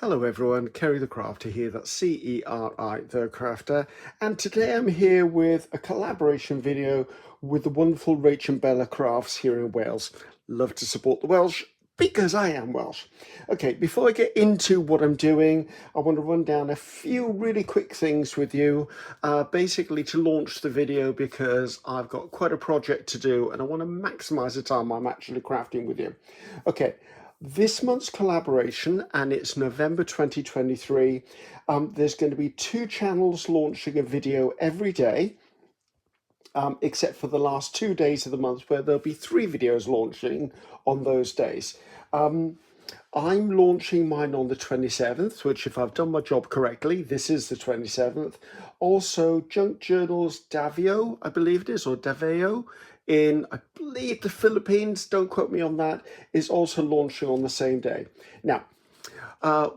Hello everyone, Ceri the Crafter here, that's C-E-R-I the Crafter, and today I'm here with a collaboration video with the wonderful RachandBella Crafts here in Wales. Love to support the Welsh because I am Welsh. Okay, before I get into what I'm doing, I want to run down a few really quick things with you, basically to launch the video because I've got quite a project to do and I want to maximize the time I'm actually crafting with you. Okay. This month's collaboration, and it's November 2023, there's going to be 2 channels launching a video every day, except for the last 2 days of the month where there'll be 3 videos launching on those days. I'm launching mine on the 27th, which if I've done my job correctly, this is the 27th. Also, Junk Journal's Davao, I believe it is, or Davao, in, I believe, the Philippines, don't quote me on that, is also launching on the same day. Now,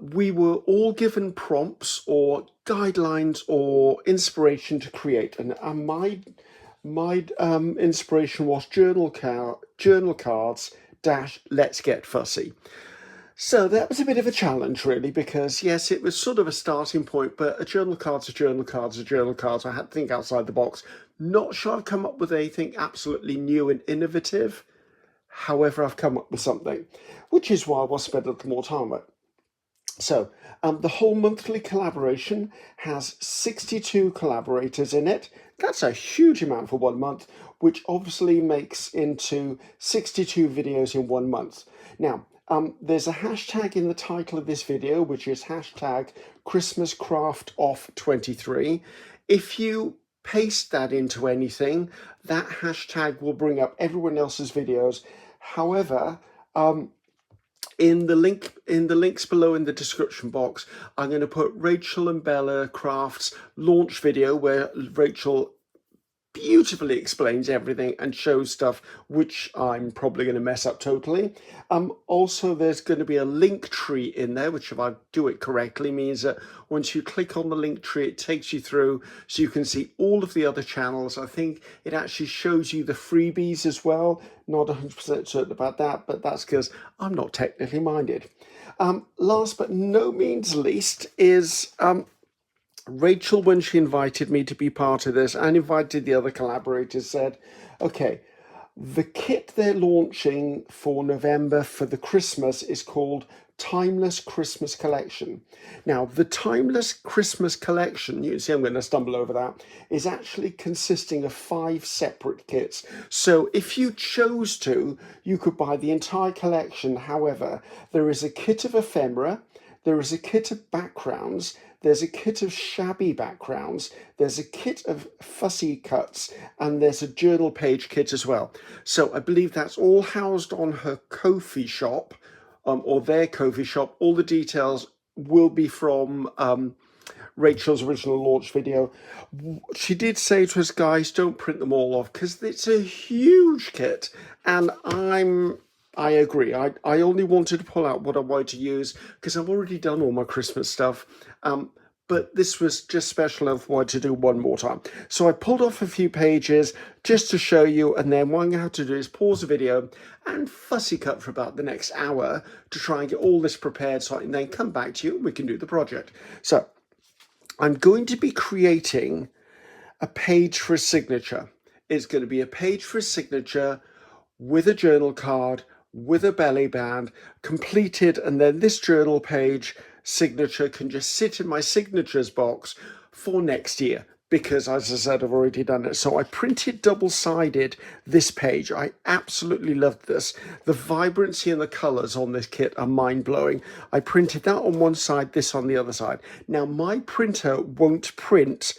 we were all given prompts or guidelines or inspiration to create, and my inspiration was journal cards dash let's get fussy. So that was a bit of a challenge, really, because yes, it was sort of a starting point, but a journal card's a journal card's a journal card. So I had to think outside the box. Not sure I've come up with anything absolutely new and innovative. However, I've come up with something, which is why I will spend a little more time on it. So the whole monthly collaboration has 62 collaborators in it. That's a huge amount for 1 month, which obviously makes into 62 videos in 1 month. Now, there's a hashtag in the title of this video, which is hashtag Christmas Craft Off 23. If you paste that into anything, that hashtag will bring up everyone else's videos. However, in the links below in the description box, I'm going to put RachandBella Crafts launch video where Rachel beautifully explains everything and shows stuff which I'm probably going to mess up totally. Also, there's going to be a link tree in there, which if I do it correctly means that once you click on the link tree, it takes you through so you can see all of the other channels. I think it actually shows you the freebies as well. Not 100% certain about that, but that's because I'm not technically minded. Last but no means least is Rachel, when she invited me to be part of this and invited the other collaborators, said, okay, the kit they're launching for November for the Christmas is called Timeless Christmas Collection. Now, the Timeless Christmas Collection, you see I'm going to stumble over that, is actually consisting of 5 separate kits. So if you chose to, you could buy the entire collection. However, there is a kit of ephemera, there is a kit of backgrounds, there's a kit of shabby backgrounds, there's a kit of fussy cuts, and there's a journal page kit as well. So I believe that's all housed on her Ko-fi shop, or their Ko-fi shop. All the details will be from Rachel's original launch video. She did say to us, guys, don't print them all off because it's a huge kit, and I agree. I only wanted to pull out what I wanted to use because I've already done all my Christmas stuff. But this was just special enough I wanted to do one more time. So I pulled off a few pages just to show you, and then what I'm going to have to do is pause the video and fussy cut for about the next hour to try and get all this prepared so I can then come back to you and we can do the project. So I'm going to be creating a page for a signature. It's going to be a page for a signature with a journal card, with a belly band, completed, and then this journal page signature can just sit in my signatures box for next year because, as I said, I've already done it. So I printed double-sided this page. I absolutely loved this. The vibrancy and the colors on this kit are mind-blowing. I printed that on one side, this on the other side. Now, my printer won't print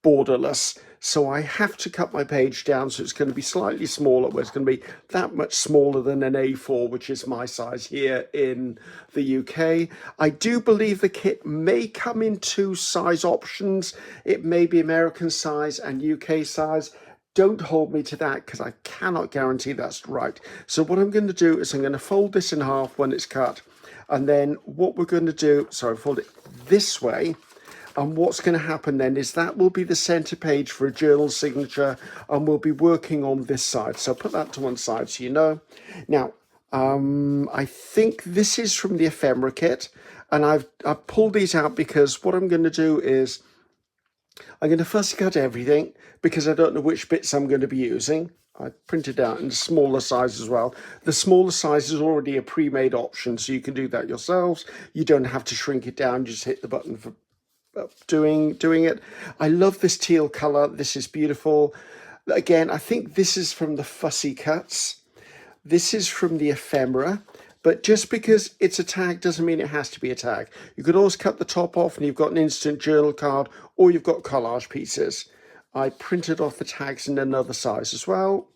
borderless, so I have to cut my page down, so it's going to be slightly smaller, where it's going to be that much smaller than an A4, which is my size here in the UK. I do believe the kit may come in 2 size options. It may be American size and UK size. Don't hold me to that because I cannot guarantee that's right. So what I'm going to do is I'm going to fold this in half when it's cut, and then what we're going to do, fold it this way. And what's going to happen then is that will be the center page for a journal signature, and we'll be working on this side. So put that to one side so you know. Now, I think this is from the ephemera kit. And I've pulled these out because what I'm going to do is I'm going to fussy cut everything because I don't know which bits I'm going to be using. I printed out in smaller size as well. The smaller size is already a pre-made option, so you can do that yourselves. You don't have to shrink it down, just hit the button for doing it. I love this teal color. This is beautiful. Again, I think this is from the fussy cuts. This is from the ephemera, but just because it's a tag doesn't mean it has to be a tag. You could always cut the top off and you've got an instant journal card, or you've got collage pieces. I printed off the tags in another size as well.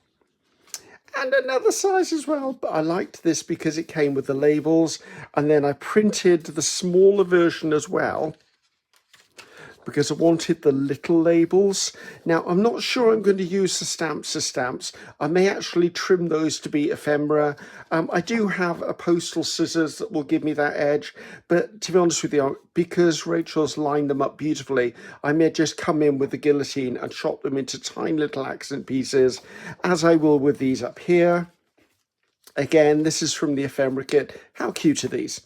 And another size as well, but I liked this because it came with the labels. And then I printed the smaller version as well, because I wanted the little labels. Now, I'm not sure I'm going to use the stamps as stamps. I may actually trim those to be ephemera. I do have a postal scissors that will give me that edge, but to be honest with you, because Rachel's lined them up beautifully, I may just come in with the guillotine and chop them into tiny little accent pieces, as I will with these up here. Again, this is from the ephemera kit. How cute are these?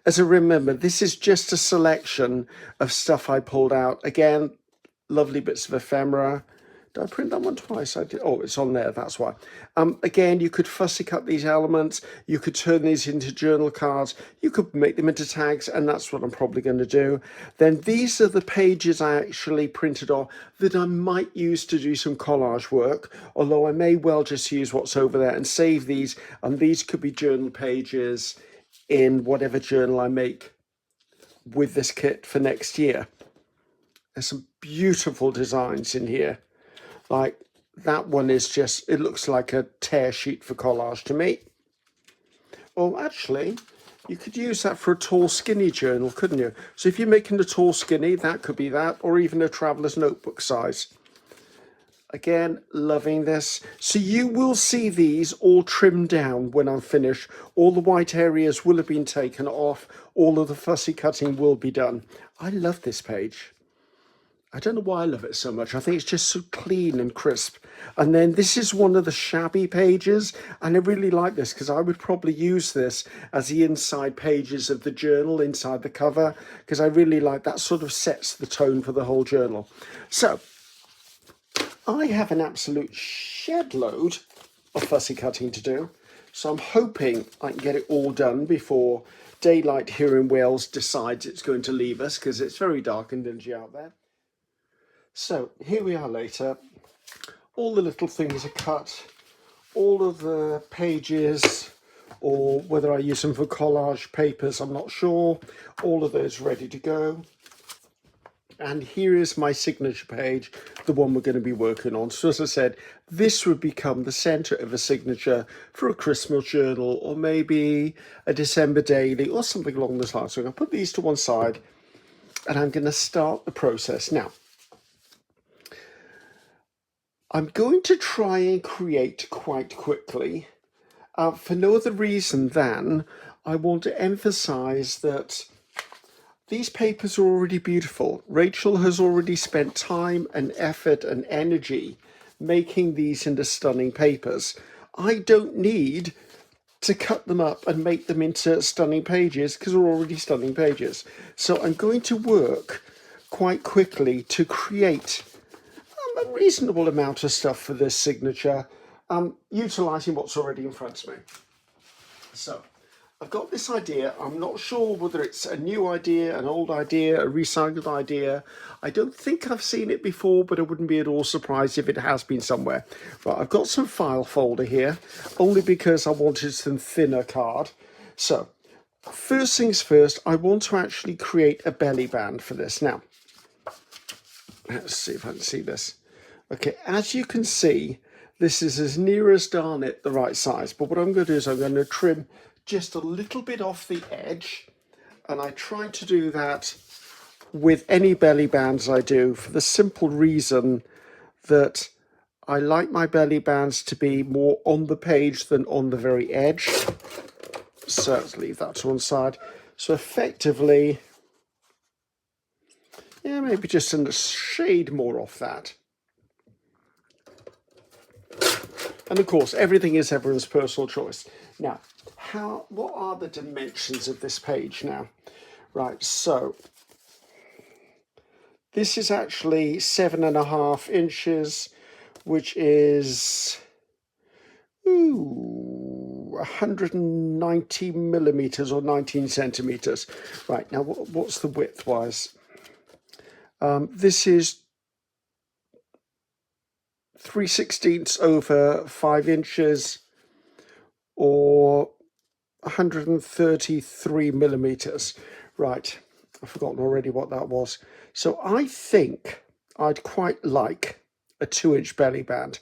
As a remember, this is just a selection of stuff I pulled out. Again, lovely bits of ephemera. Did I print that one twice? I did. Oh, it's on there, that's why. Again, you could fussy cut these elements. You could turn these into journal cards. You could make them into tags, and that's what I'm probably going to do. Then these are the pages I actually printed off that I might use to do some collage work, although I may well just use what's over there and save these, and these could be journal pages in whatever journal I make with this kit for next year. There's some beautiful designs in here. Like that one is just, it looks like a tear sheet for collage to me. Well, actually, you could use that for a tall skinny journal, couldn't you? So if you're making a tall skinny, that could be that, or even a traveler's notebook size. Again, loving this. So you will see these all trimmed down when I'm finished. All the white areas will have been taken off. All of the fussy cutting will be done. I love this page. I don't know why I love it so much. I think it's just so clean and crisp. And then this is one of the shabby pages. And I really like this because I would probably use this as the inside pages of the journal, inside the cover, because I really like that. Sort of sets the tone for the whole journal. So I have an absolute shed load of fussy cutting to do, so I'm hoping I can get it all done before daylight here in Wales decides it's going to leave us, because it's very dark and dingy out there. So here we are later. All the little things are cut, all of the pages, or whether I use them for collage papers, I'm not sure. All of those ready to go. And here is my signature page, the one we're going to be working on. So as I said, this would become the center of a signature for a Christmas journal, or maybe a December daily, or something along those lines. So I'm going to put these to one side, and I'm going to start the process. Now, I'm going to try and create quite quickly, for no other reason than I want to emphasize that these papers are already beautiful. Rachel has already spent time and effort and energy making these into stunning papers. I don't need to cut them up and make them into stunning pages because they're already stunning pages. So I'm going to work quite quickly to create a reasonable amount of stuff for this signature, utilising what's already in front of me. So I've got this idea. I'm not sure whether it's a new idea, an old idea, a recycled idea. I don't think I've seen it before, but I wouldn't be at all surprised if it has been somewhere. Right, I've got some file folder here, only because I wanted some thinner card. So first things first, I want to actually create a belly band for this. Now, let's see if I can see this. Okay, as you can see, this is as near as darn it the right size. But what I'm going to do is I'm going to trim just a little bit off the edge, and I try to do that with any belly bands I do for the simple reason that I like my belly bands to be more on the page than on the very edge. So let's leave that to one side. So effectively, yeah, maybe just a shade more off that. And of course, everything is everyone's personal choice. Now, what are the dimensions of this page now? Right, so this is actually 7.5 inches, which is 190 millimeters or 19 centimeters. Right, now what's the width wise? This is 3/16 over 5 inches or 133 millimeters. Right, I've forgotten already what that was. So I think I'd quite like a 2-inch belly band.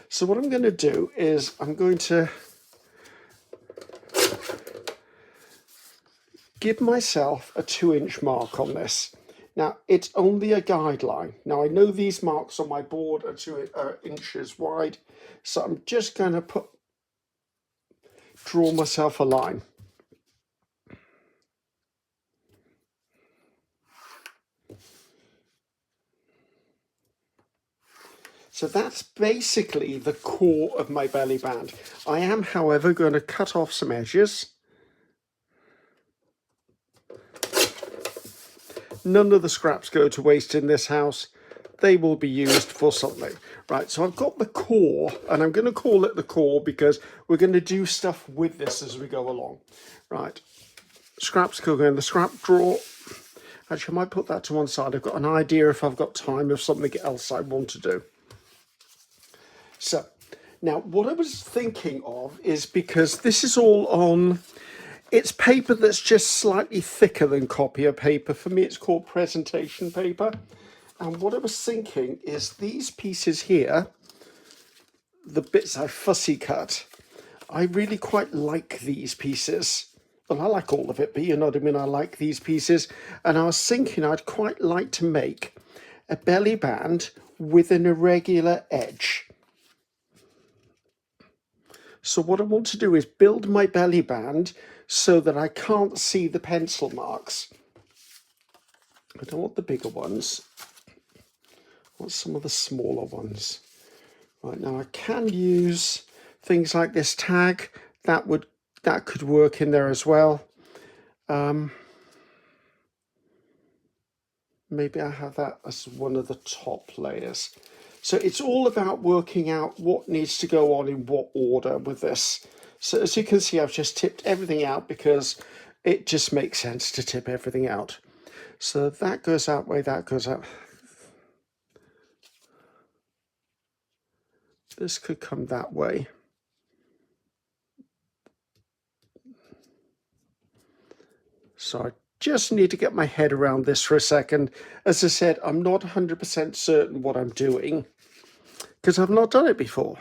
So what I'm going to do is I'm going to give myself a 2-inch mark on this. Now, it's only a guideline. Now, I know these marks on my board are 2 inches wide, so I'm just going to draw myself a line. So that's basically the core of my belly band. I am, however, going to cut off some edges. None of the scraps go to waste in this house. They will be used for something. Right, so I've got the core, and I'm going to call it the core because we're going to do stuff with this as we go along. Right, scraps go in the scrap drawer. Actually, I might put that to one side. I've got an idea if I've got time of something else I want to do. So, now what I was thinking of is, because this is all on, it's paper that's just slightly thicker than copier paper. For me, it's called presentation paper. And what I was thinking is these pieces here, the bits I fussy cut, I really quite like these pieces. Well, I like all of it, but you know what I mean? I like these pieces. And I was thinking I'd quite like to make a belly band with an irregular edge. So what I want to do is build my belly band so that I can't see the pencil marks. I don't want the bigger ones. I want some of the smaller ones. Right, now I can use things like this tag. That could work in there as well. Maybe I have that as one of the top layers. So it's all about working out what needs to go on in what order with this. So as you can see, I've just tipped everything out because it just makes sense to tip everything out. So that goes that way, that goes out. This could come that way. So I just need to get my head around this for a second. As I said, I'm not 100% certain what I'm doing because I've not done it before.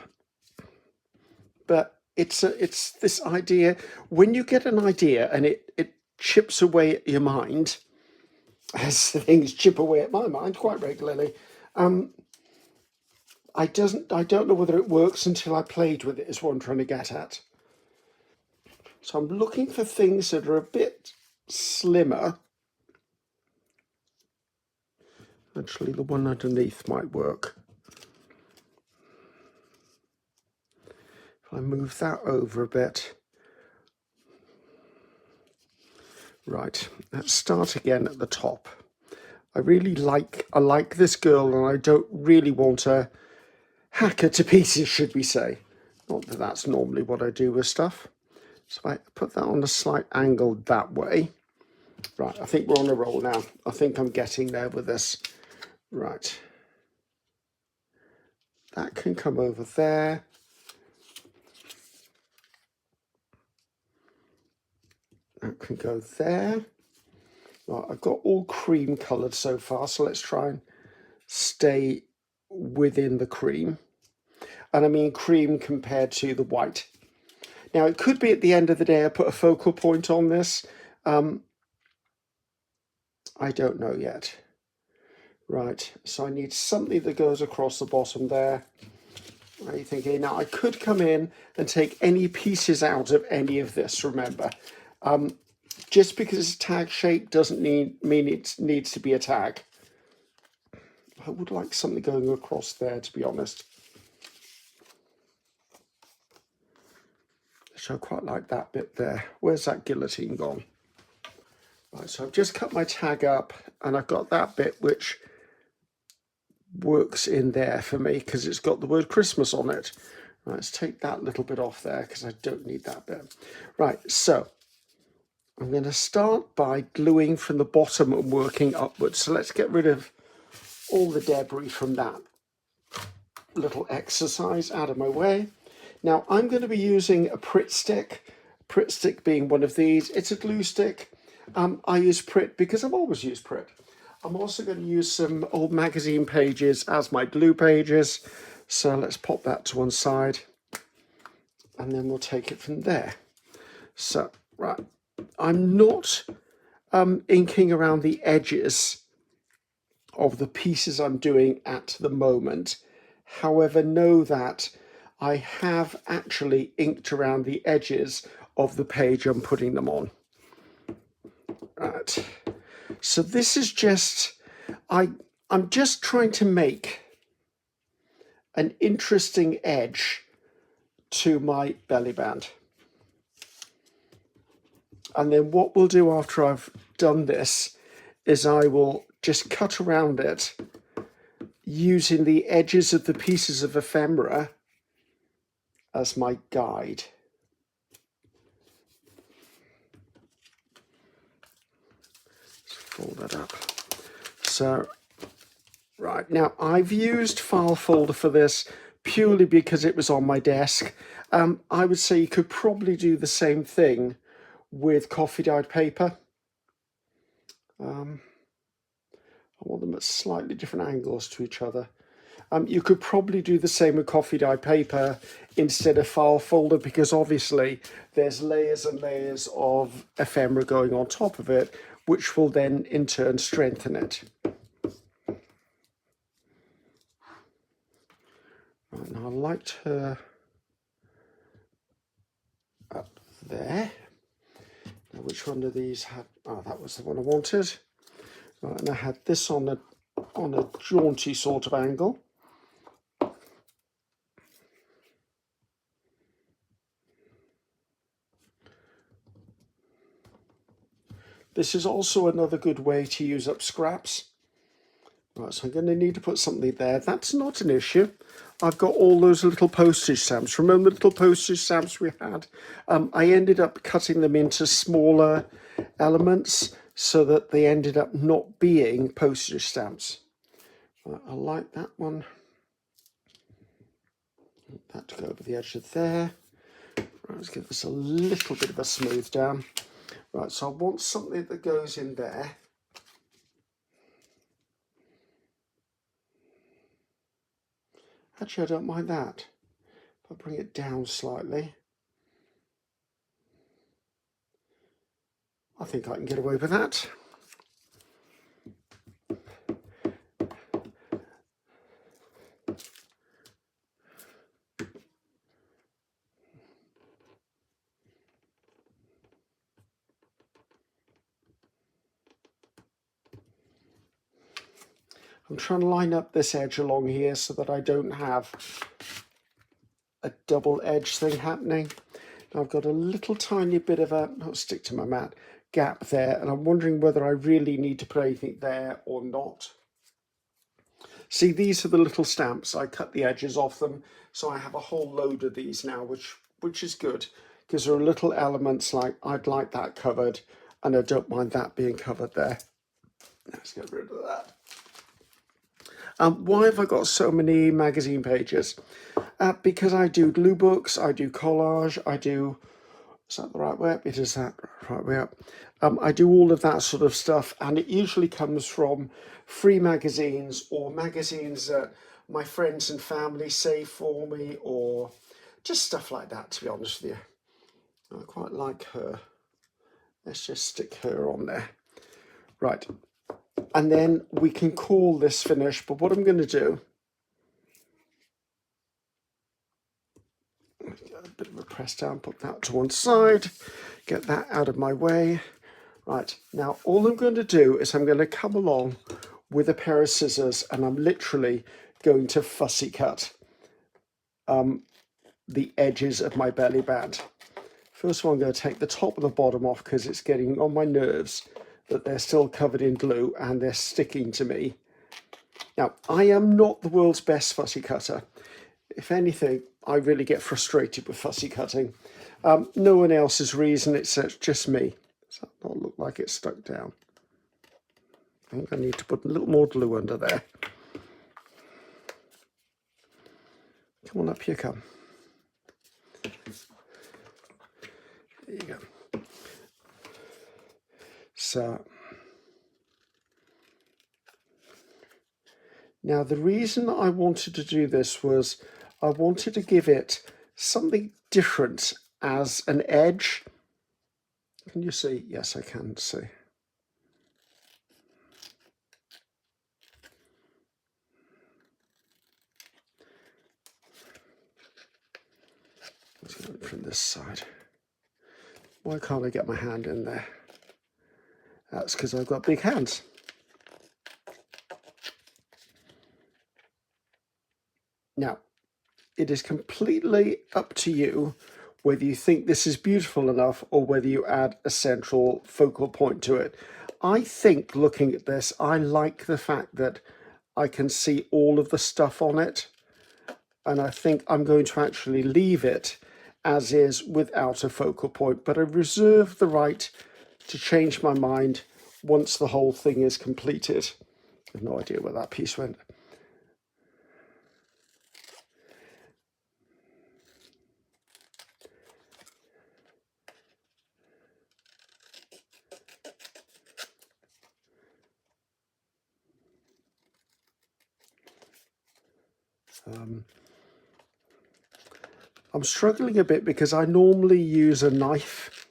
But it's this idea, when you get an idea and it chips away at your mind, as things chip away at my mind quite regularly, I don't know whether it works until I played with it, is what I'm trying to get at. So I'm looking for things that are a bit slimmer. Actually, the one underneath might work. If I move that over a bit. Right, let's start again at the top. I like this girl, and I don't really want to hack her to pieces, should we say. Not that that's normally what I do with stuff. So I put that on a slight angle that way. Right, I think we're on a roll now. I think I'm getting there with this. Right. That can come over there. That can go there. Right, I've got all cream coloured so far, so let's try and stay within the cream. And I mean cream compared to the white. Now, it could be at the end of the day I put a focal point on this. I don't know yet. Right, so I need something that goes across the bottom there. Are you thinking, now I could come in and take any pieces out of any of this, remember. Just because it's tag shape doesn't mean it needs to be a tag. I would like something going across there, to be honest. So I quite like that bit there. Where's that guillotine gone? Right, so I've just cut my tag up and I've got that bit which works in there for me because it's got the word Christmas on it. Right, let's take that little bit off there because I don't need that bit. Right, so I'm going to start by gluing from the bottom and working upwards. So let's get rid of all the debris from that little exercise out of my way. Now I'm going to be using a Pritt stick being one of these. It's a glue stick. I use Pritt because I've always used Pritt. I'm also going to use some old magazine pages as my glue pages. So let's pop that to one side and then we'll take it from there. So, right, I'm not inking around the edges of the pieces I'm doing at the moment. However, know that I have actually inked around the edges of the page I'm putting them on. Right. So this is just, I'm just trying to make an interesting edge to my belly band. And then what we'll do after I've done this is I will just cut around it using the edges of the pieces of ephemera as my guide. Let's fold that up. So, right, now I've used file folder for this purely because it was on my desk. I would say you could probably do the same thing with coffee dyed paper. I want them at slightly different angles to each other. You could probably do the same with coffee dyed paper instead of file folder because obviously there's layers and layers of ephemera going on top of it, which will then in turn strengthen it. Right, now I liked her up there. Now which one of these had, oh, that was the one I wanted. Right, and I had this on a jaunty sort of angle. This is also another good way to use up scraps. Right, so I'm going to need to put something there. That's not an issue. I've got all those little postage stamps. Remember the little postage stamps we had? I ended up cutting them into smaller elements so that they ended up not being postage stamps. Right, I like that one. That to go over the edge of there. Right, let's give this a little bit of a smooth down. Right, so I want something that goes in there. Actually, I don't mind that. If I bring it down slightly, I think I can get away with that. I'm trying to line up this edge along here so that I don't have a double edge thing happening. Now I've got a little tiny bit of a, I'll stick to my mat, gap there, and I'm wondering whether I really need to put anything there or not. See, these are the little stamps. I cut the edges off them, so I have a whole load of these now, which is good, because there are little elements like I'd like that covered, and I don't mind that being covered there. Let's get rid of that. Why have I got so many magazine pages? Because I do glue books, I do collage, I do, is that the right way up? It is that right way up. I do all of that sort of stuff, and it usually comes from free magazines or magazines that my friends and family save for me, or just stuff like that, to be honest with you. I quite like her. Let's just stick her on there. Right. And then we can call this finished, but what I'm going to do, get a bit of a press down, put that to one side, get that out of my way. Right, now all I'm going to do is I'm going to come along with a pair of scissors and I'm literally going to fussy cut the edges of my belly band. First of all, I'm going to take the top and the bottom off because it's getting on my nerves that they're still covered in glue and they're sticking to me. Now, I am not the world's best fussy cutter. If anything, I really get frustrated with fussy cutting. No one else's reason, it's just me. Does that not look like it's stuck down? I think I need to put a little more glue under there. Come on up, here come. There you go. So, now the reason I wanted to do this was I wanted to give it something different as an edge. Can you see? Yes, I can see. Let's go from this side. Why can't I get my hand in there? That's because I've got big hands. Now, it is completely up to you whether you think this is beautiful enough or whether you add a central focal point to it. I think looking at this, I like the fact that I can see all of the stuff on it. And I think I'm going to actually leave it as is without a focal point, but I reserve the right to change my mind once the whole thing is completed. I have no idea where that piece went. I'm struggling a bit because I normally use a knife.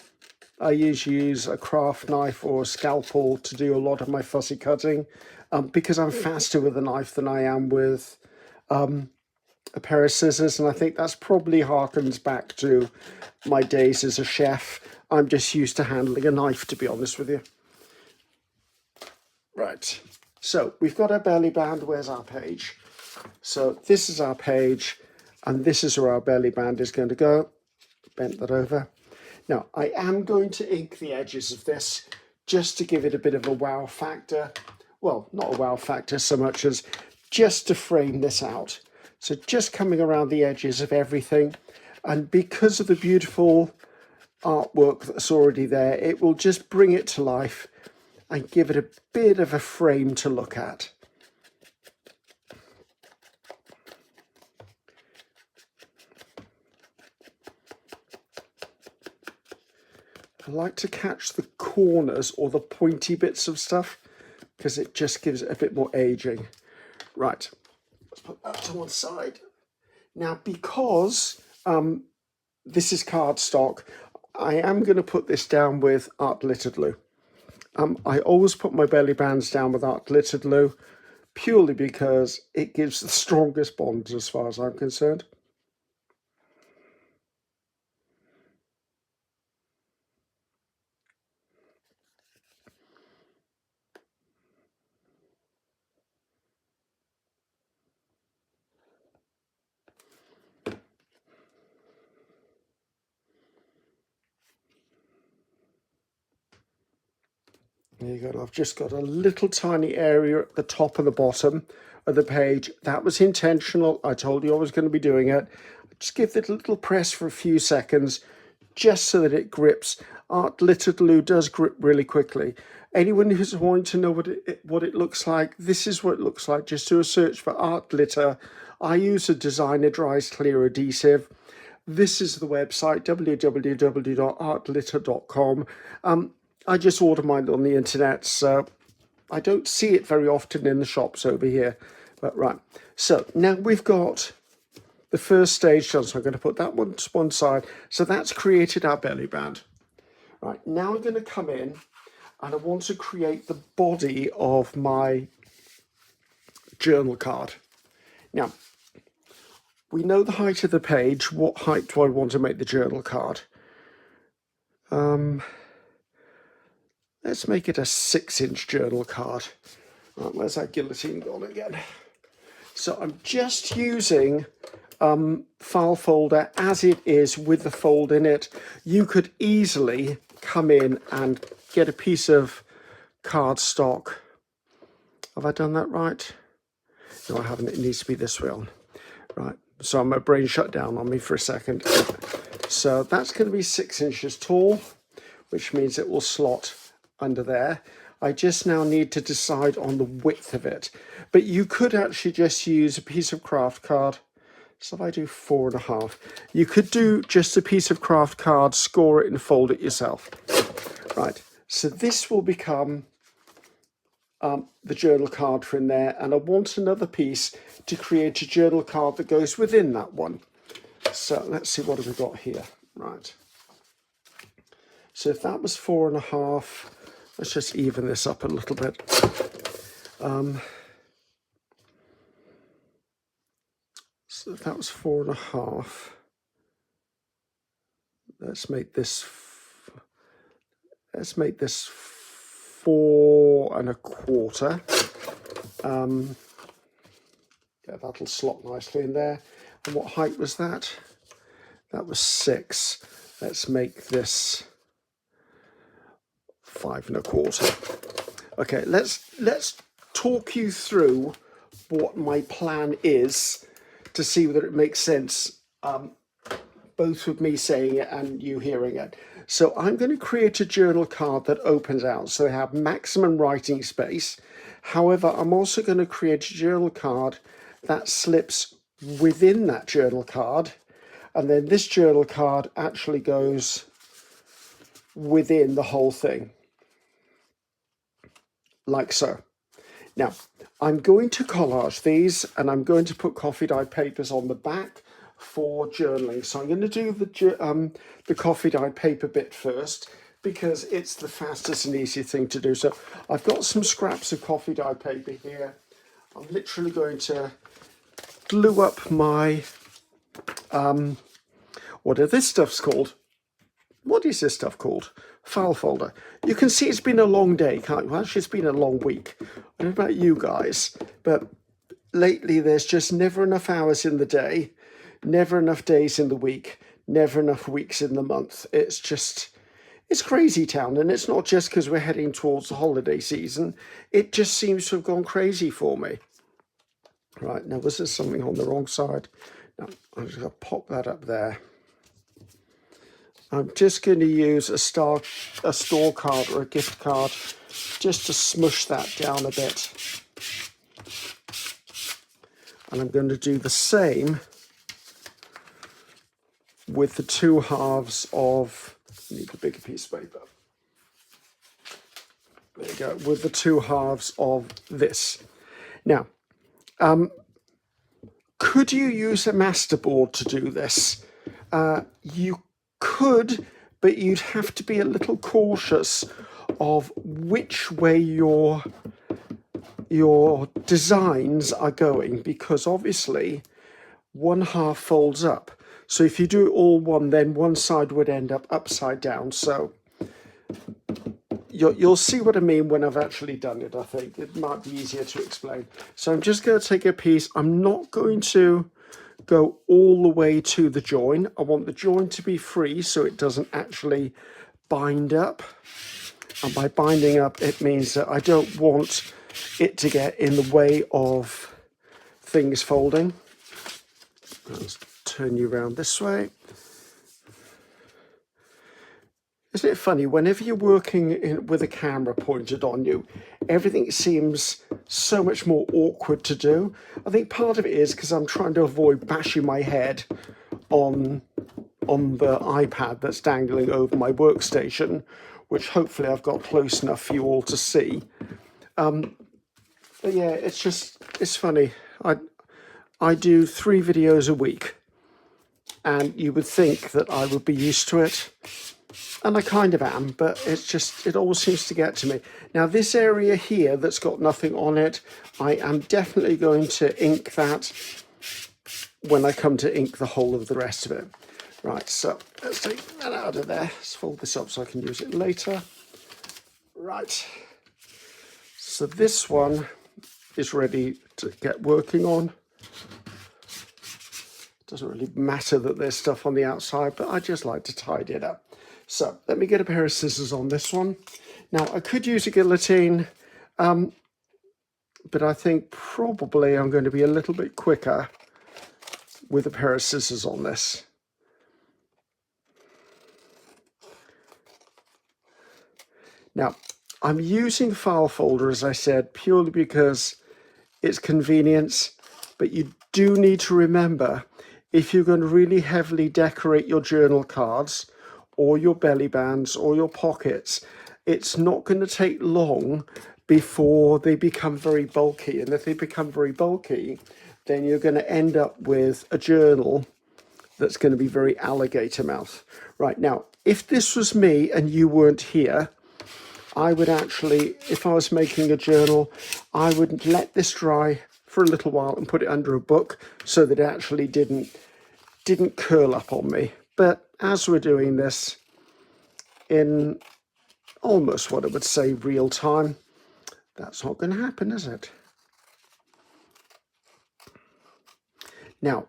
I usually use a craft knife or a scalpel to do a lot of my fussy cutting because I'm faster with a knife than I am with a pair of scissors, and I think that's probably harkens back to my days as a chef. I'm just used to handling a knife, to be honest with you. Right, so we've got our belly band. Where's our page? So this is our page, and this is where our belly band is going to go. Bent that over. Now, I am going to ink the edges of this just to give it a bit of a wow factor. Well, not a wow factor so much as just to frame this out. So just coming around the edges of everything. And because of the beautiful artwork that's already there, it will just bring it to life and give it a bit of a frame to look at. I like to catch the corners or the pointy bits of stuff because it just gives it a bit more aging. Right, let's put that to one side. Now, because this is cardstock, I am going to put this down with art glitter glue. I always put my belly bands down with art glitter glue purely because it gives the strongest bonds as far as I'm concerned. There you go. I've just got a little tiny area at the top and the bottom of the page. That was intentional. I told you I was going to be doing it. Just give it a little press for a few seconds just so that it grips. Art glitter glue does grip really quickly. Anyone who's wanting to know what it looks like, this is what it looks like. Just do a search for art glitter. I use a designer dries clear adhesive. This is the website, www.artglitter.com. I just order mine on the internet, so I don't see it very often in the shops over here. But right, so now we've got the first stage done, so I'm going to put that one to one side. So that's created our belly band. Right, now I'm going to come in and I want to create the body of my journal card. Now, we know the height of the page. What height do I want to make the journal card? Let's make it a 6-inch journal card. Right, where's that guillotine gone again? So I'm just using file folder as it is with the fold in it. You could easily come in and get a piece of cardstock. Have I done that right? No, I haven't. It needs to be this way on. Right, so my brain shut down on me for a second. So that's going to be 6 inches tall, which means it will slot under there. I just now need to decide on the width of it. But you could actually just use a piece of craft card. So if I do 4.5, you could do just a piece of craft card, score it and fold it yourself. Right, so this will become the journal card for in there, and I want another piece to create a journal card that goes within that one. So let's see, what have we got here? Right. So if that was 4.5, let's just even this up a little bit. So if that was 4.5, let's make this 4.25. Yeah, that'll slot nicely in there. And what height was that? That was 6. Let's make this 5.25. Okay, let's talk you through what my plan is to see whether it makes sense, both with me saying it and you hearing it. So I'm going to create a journal card that opens out so I have maximum writing space. However, I'm also going to create a journal card that slips within that journal card, and then this journal card actually goes within the whole thing, like so. Now, I'm going to collage these, and I'm going to put coffee dyed papers on the back for journaling. So I'm going to do the coffee dyed paper bit first, because it's the fastest and easiest thing to do. So I've got some scraps of coffee dyed paper here. I'm literally going to glue up my, whatever this stuff's called. What is this stuff called? File folder. You can see it's been a long day, can't you? Well, actually, it's been a long week. I don't know about you guys, but lately there's just never enough hours in the day, never enough days in the week, never enough weeks in the month. It's crazy town, and it's not just because we're heading towards the holiday season. It just seems to have gone crazy for me. Right, now was there something on the wrong side? No, I'm just going to pop that up there. I'm just going to use a store card or a gift card just to smush that down a bit. And I'm going to do the same with the 2 halves of, I need a bigger piece of paper. There you go, with the 2 halves of this. Now, could you use a masterboard to do this? You could, but you'd have to be a little cautious of which way your designs are going, because obviously 1/2 folds up. So if you do it all one, then one side would end up upside down. So you'll see what I mean when I've actually done it. I think it might be easier to explain. So I'm just going to take a piece. I'm not going to go all the way to the join. I want the join to be free so it doesn't actually bind up. And by binding up, it means that I don't want it to get in the way of things folding. Let's turn you around this way. Isn't it funny, whenever you're working with a camera pointed on you, everything seems so much more awkward to do. I think part of it is because I'm trying to avoid bashing my head on the iPad that's dangling over my workstation, which hopefully I've got close enough for you all to see. But yeah, it's funny. I do 3 videos a week, and you would think that I would be used to it. And I kind of am, but it always seems to get to me. Now, this area here that's got nothing on it, I am definitely going to ink that when I come to ink the whole of the rest of it. Right, so let's take that out of there. Let's fold this up so I can use it later. Right, so this one is ready to get working on. Doesn't really matter that there's stuff on the outside, but I just like to tidy it up. So let me get a pair of scissors on this one. Now, I could use a guillotine, but I think probably I'm going to be a little bit quicker with a pair of scissors on this. Now, I'm using file folder, as I said, purely because it's convenience, but you do need to remember, if you're going to really heavily decorate your journal cards or your belly bands or your pockets, it's not going to take long before they become very bulky. And if they become very bulky, then you're going to end up with a journal that's going to be very alligator mouth. Right, now, if this was me and you weren't here, I would actually, if I was making a journal, I would let this dry for a little while and put it under a book so that it actually didn't curl up on me. But as we're doing this in almost what I would say real time, that's not going to happen, is it? Now,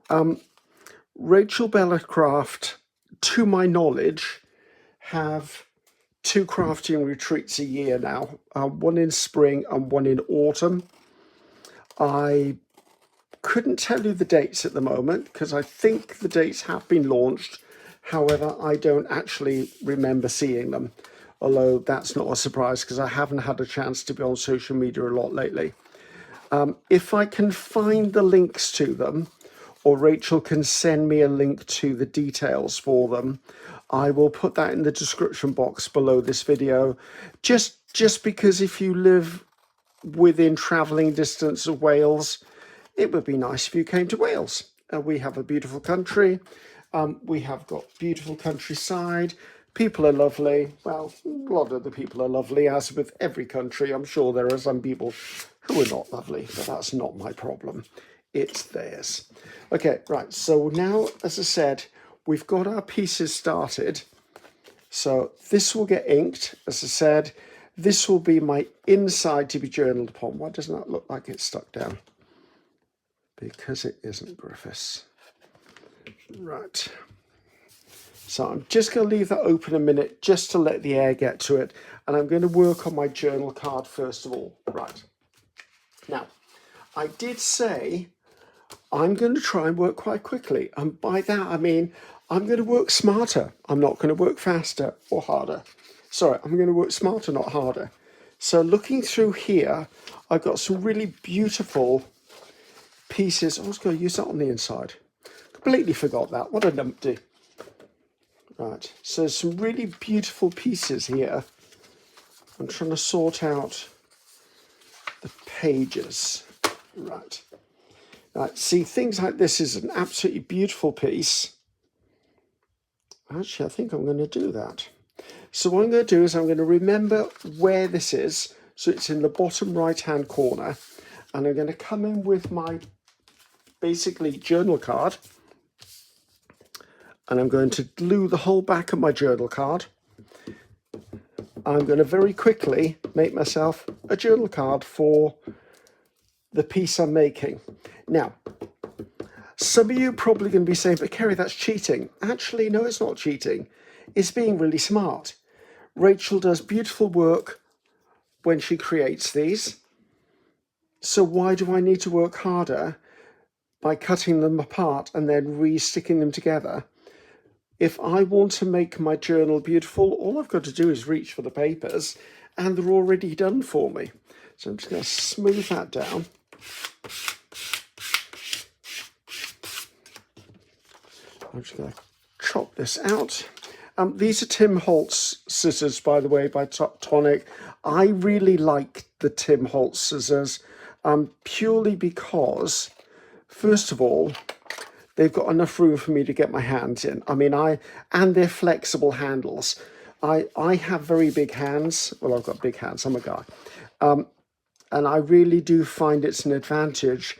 RachandBella Crafts, to my knowledge, have 2 crafting retreats a year now, one in spring and one in autumn. I couldn't tell you the dates at the moment because I think the dates have been launched. However, I don't actually remember seeing them, although that's not a surprise because I haven't had a chance to be on social media a lot lately. If I can find the links to them, or Rachel can send me a link to the details for them, I will put that in the description box below this video, just because if you live within travelling distance of Wales, it would be nice if you came to Wales. We have a beautiful country, we have got beautiful countryside, people are lovely. Well, a lot of the people are lovely, as with every country. I'm sure there are some people who are not lovely, but that's not my problem. It's theirs. Okay, right, so now, as I said, we've got our pieces started. So this will get inked, as I said. This will be my inside to be journaled upon. Why doesn't that look like it's stuck down? Because it isn't, Griffiths. Right. So I'm just going to leave that open a minute just to let the air get to it. And I'm going to work on my journal card first of all. Right. Now, I did say I'm going to try and work quite quickly. And by that, I mean, I'm going to work smarter. I'm not going to work faster or harder. Sorry, I'm going to work smarter, not harder. So looking through here, I've got some really beautiful pieces. I was going to use that on the inside. Completely forgot that. What a numpty. Right, so there's some really beautiful pieces here. I'm trying to sort out the pages. Right. Right, see, things like this is an absolutely beautiful piece. Actually, I think I'm going to do that. So what I'm going to do is I'm going to remember where this is. So it's in the bottom right-hand corner. And I'm going to come in with my, basically, journal card. And I'm going to glue the whole back of my journal card. I'm going to very quickly make myself a journal card for the piece I'm making. Now, some of you are probably going to be saying, but Ceri, that's cheating. Actually, no, it's not cheating. It's being really smart. Rachel does beautiful work when she creates these. So why do I need to work harder by cutting them apart and then re-sticking them together? If I want to make my journal beautiful, all I've got to do is reach for the papers and they're already done for me. So I'm just going to smooth that down. I'm just going to chop this out. These are Tim Holtz scissors, by the way, by Tonic. I really like the Tim Holtz scissors purely because, first of all, they've got enough room for me to get my hands in. I mean, and they're flexible handles. I have very big hands. Well, I've got big hands. I'm a guy. And I really do find it's an advantage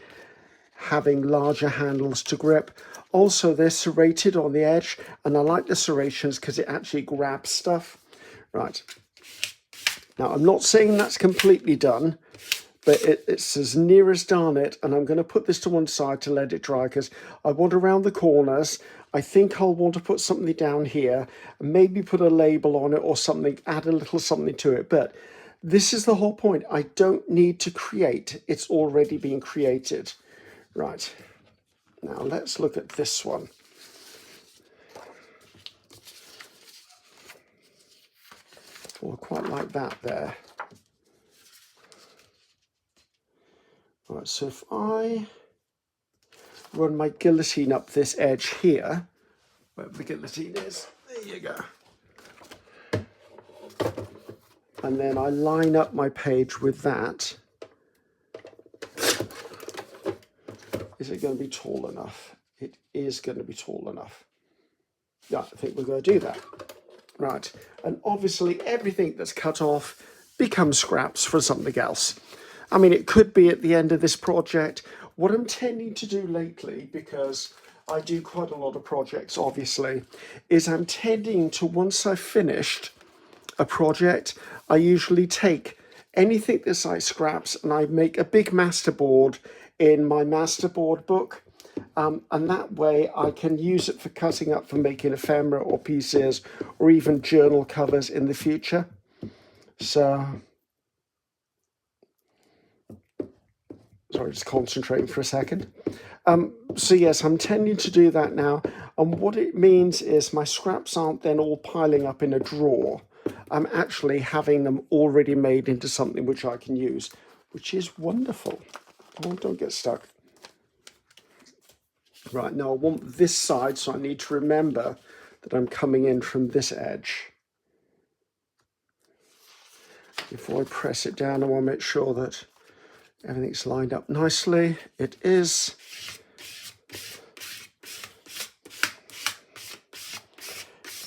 having larger handles to grip. Also, they're serrated on the edge, and I like the serrations because it actually grabs stuff. Right. Now, I'm not saying that's completely done, but it's as near as done it, and I'm going to put this to one side to let it dry because I want around the corners. I think I'll want to put something down here, and maybe put a label on it or something, add a little something to it. But this is the whole point. I don't need to create. It's already been created. Right. Now let's look at this one. Oh, I quite like that there. Right, so if I run my guillotine up this edge here, where the guillotine is, there you go. And then I line up my page with that. Is it going to be tall enough? It is going to be tall enough. Yeah, I think we're going to do that. Right, and obviously everything that's cut off becomes scraps for something else. I mean, it could be at the end of this project. What I'm tending to do lately, because I do quite a lot of projects, obviously, is I'm tending to, once I've finished a project, I usually take anything that's like scraps and I make a big masterboard in my masterboard book. And that way I can use it for cutting up for making ephemera or pieces or even journal covers in the future. So, sorry, just concentrating for a second. So yes, I'm tending to do that now. And what it means is my scraps aren't then all piling up in a drawer. I'm actually having them already made into something which I can use, which is wonderful. Oh, don't get stuck. Right, now I want this side, so I need to remember that I'm coming in from this edge. Before I press it down, I want to make sure that everything's lined up nicely. It is.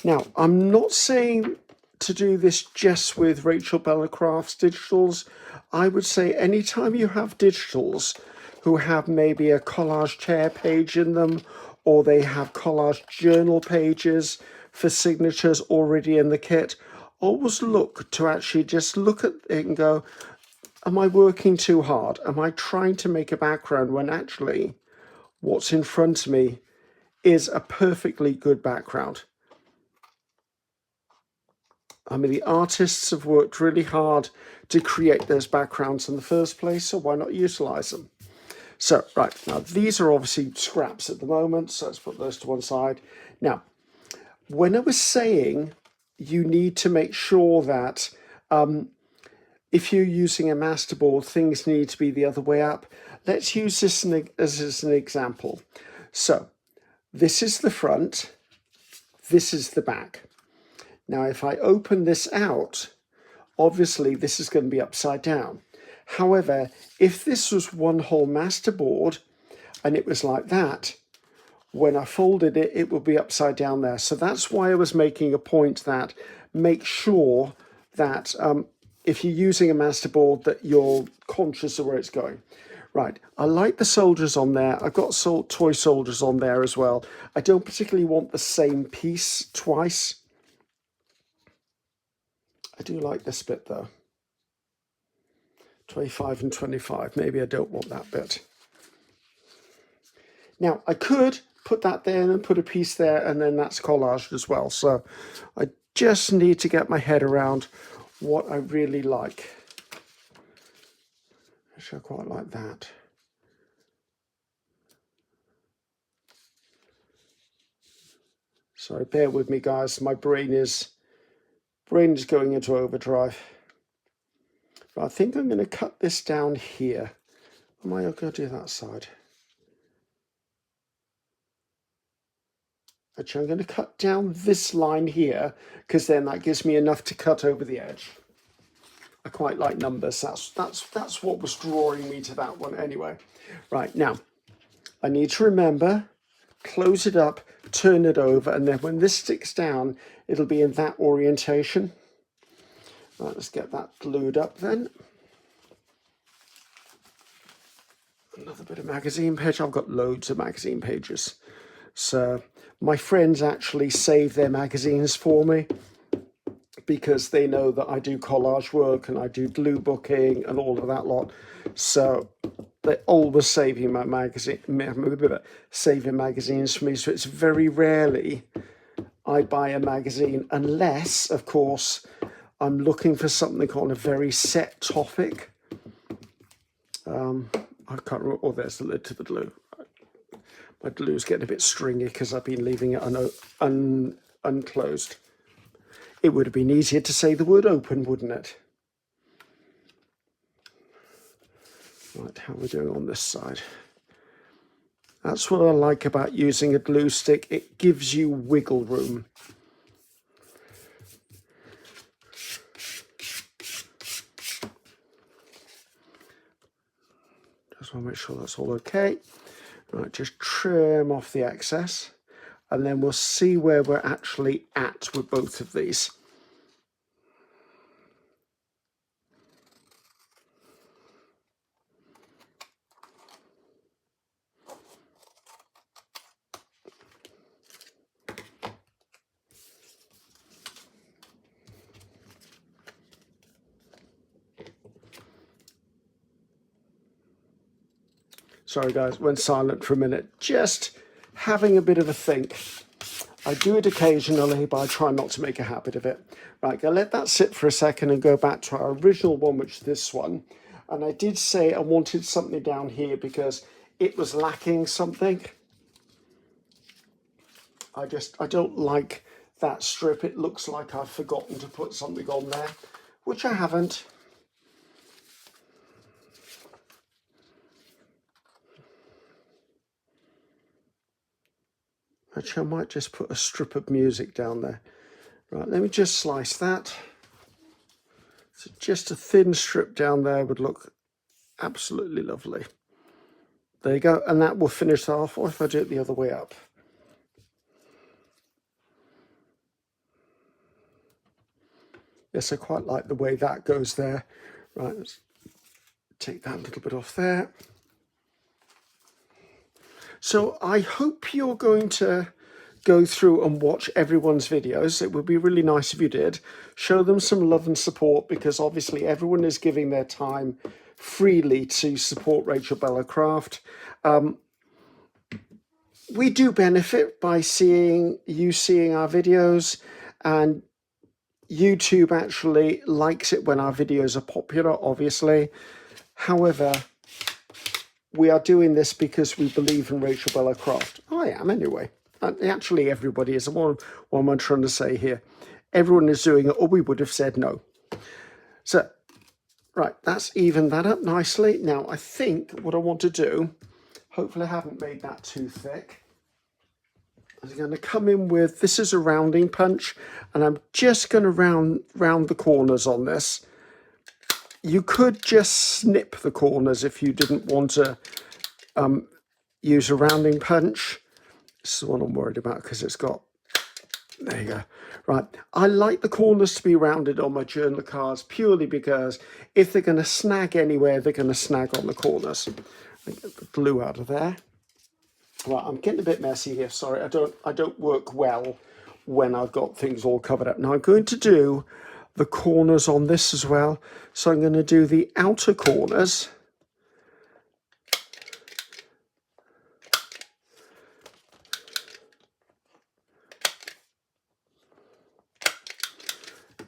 Now, I'm not saying to do this just with RachandBella Crafts digitals. I would say anytime you have digitals who have maybe a collage chair page in them, or they have collage journal pages for signatures already in the kit, always look to actually just look at it and go, am I working too hard? Am I trying to make a background when actually what's in front of me is a perfectly good background? I mean, the artists have worked really hard to create those backgrounds in the first place, so why not utilize them? So, right, now these are obviously scraps at the moment, so let's put those to one side. Now, when I was saying you need to make sure that if you're using a masterboard, things need to be the other way up. Let's use this as an example. So, this is the front, this is the back. Now, if I open this out, obviously this is going to be upside down. However, if this was one whole masterboard and it was like that, when I folded it, it would be upside down there. So that's why I was making a point that make sure that if you're using a masterboard that you're conscious of where it's going. Right, I like the soldiers on there. I've got toy soldiers on there as well. I don't particularly want the same piece twice. I do like this bit though. 25 and 25. Maybe I don't want that bit. Now, I could put that there and then put a piece there, and then that's collaged as well. So I just need to get my head around what I really like. Actually, I quite like that. So bear with me, guys. My brain is going into overdrive. But I think I'm going to cut this down here. Am I going to do that side? Actually, I'm going to cut down this line here, because then that gives me enough to cut over the edge. I quite like numbers. That's what was drawing me to that one anyway. Right, now, I need to remember, close it up, turn it over, and then when this sticks down, it'll be in that orientation. Right, let's get that glued up then. Another bit of magazine page. I've got loads of magazine pages. So my friends actually save their magazines for me because they know that I do collage work and I do glue booking and all of that lot. So they're always saving my magazine, saving magazines for me. So it's very rarely I buy a magazine, unless, of course, I'm looking for something on a very set topic. I can't remember. Oh, there's the lid to the glue. My glue's getting a bit stringy because I've been leaving it unclosed. It would have been easier to say the word open, wouldn't it? Right, how are we doing on this side? That's what I like about using a glue stick. It gives you wiggle room. Just want to make sure that's all okay. Right, just trim off the excess, and then we'll see where we're actually at with both of these. Sorry guys, went silent for a minute, just having a bit of a think. I do it occasionally, but I try not to make a habit of it. Right, I'll let that sit for a second and go back to our original one, which is this one. And I did say I wanted something down here because it was lacking something. I don't like that strip. It looks like I've forgotten to put something on there, which I haven't. Actually, I might just put a strip of music down there. Right, let me just slice that. So just a thin strip down there would look absolutely lovely. There you go, and that will finish off, or if I do it the other way up. Yes, I quite like the way that goes there. Right, let's take that little bit off there. So I hope you're going to go through and watch everyone's videos. It would be really nice if you did. Show them some love and support, because obviously everyone is giving their time freely to support RachandBella Craft. We do benefit by seeing our videos, and YouTube actually likes it when our videos are popular, obviously. However, we are doing this because we believe in RachandBella Craft. I am, anyway. Actually, everybody is. What am I trying to say here? Everyone is doing it, or we would have said no. So, right, that's evened that up nicely. Now, I think what I want to do, hopefully I haven't made that too thick, I'm going to come in with, this is a rounding punch, and I'm just going to round the corners on this. You could just snip the corners if you didn't want to use a rounding punch. This is the one I'm worried about because it's got, there you go. Right, I like the corners to be rounded on my journal cards purely because if they're going to snag anywhere, they're going to snag on the corners. Get the glue out of there. Right, I'm getting a bit messy here. Sorry, I don't work well when I've got things all covered up. Now I'm going to do the corners on this as well. So I'm going to do the outer corners.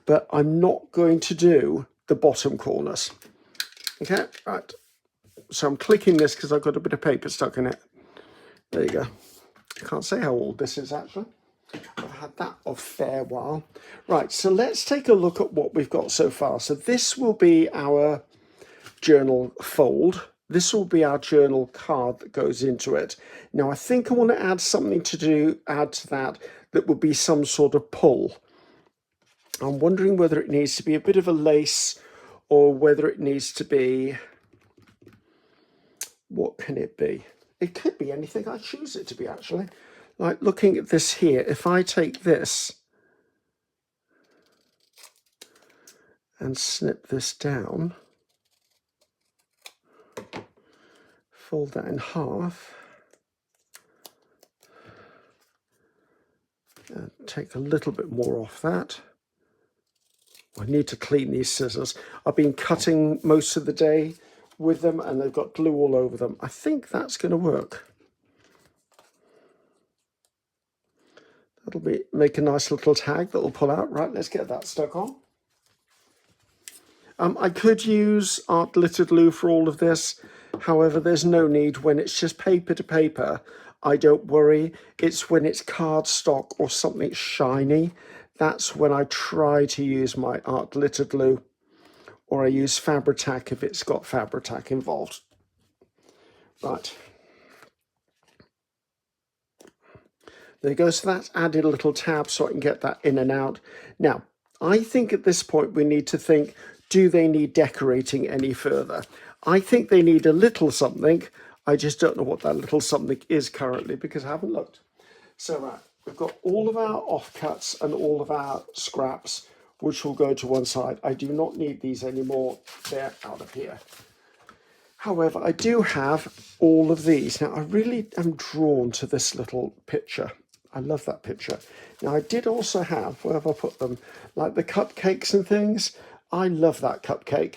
But I'm not going to do the bottom corners. Okay, right. So I'm clicking this because I've got a bit of paper stuck in it. There you go. I can't say how old this is actually. I've had that a fair while. Right, so let's take a look at what we've got so far. So this will be our journal fold. This will be our journal card that goes into it. Now I think I want to add something to add to that would be some sort of pull. I'm wondering whether it needs to be a bit of a lace or whether it needs to be, what can it be? It could be anything I choose it to be, actually. Like looking at this here, if I take this and snip this down, fold that in half, and take a little bit more off that. I need to clean these scissors. I've been cutting most of the day with them and they've got glue all over them. I think that's going to work. That'll make a nice little tag that will pull out. Right, let's get that stuck on. I could use art glitter glue for all of this. However, there's no need. When it's just paper to paper, I don't worry. It's when it's cardstock or something shiny, that's when I try to use my art glitter glue, or I use Fabri-Tac if it's got Fabri-Tac involved. Right. There you go. So that's added a little tab so I can get that in and out. Now, I think at this point we need to think, do they need decorating any further? I think they need a little something. I just don't know what that little something is currently because I haven't looked. So right, we've got all of our offcuts and all of our scraps, which will go to one side. I do not need these anymore. They're out of here. However, I do have all of these. Now, I really am drawn to this little picture. I love that picture. Now, I did also have, where have I put them? Like the cupcakes and things. I love that cupcake.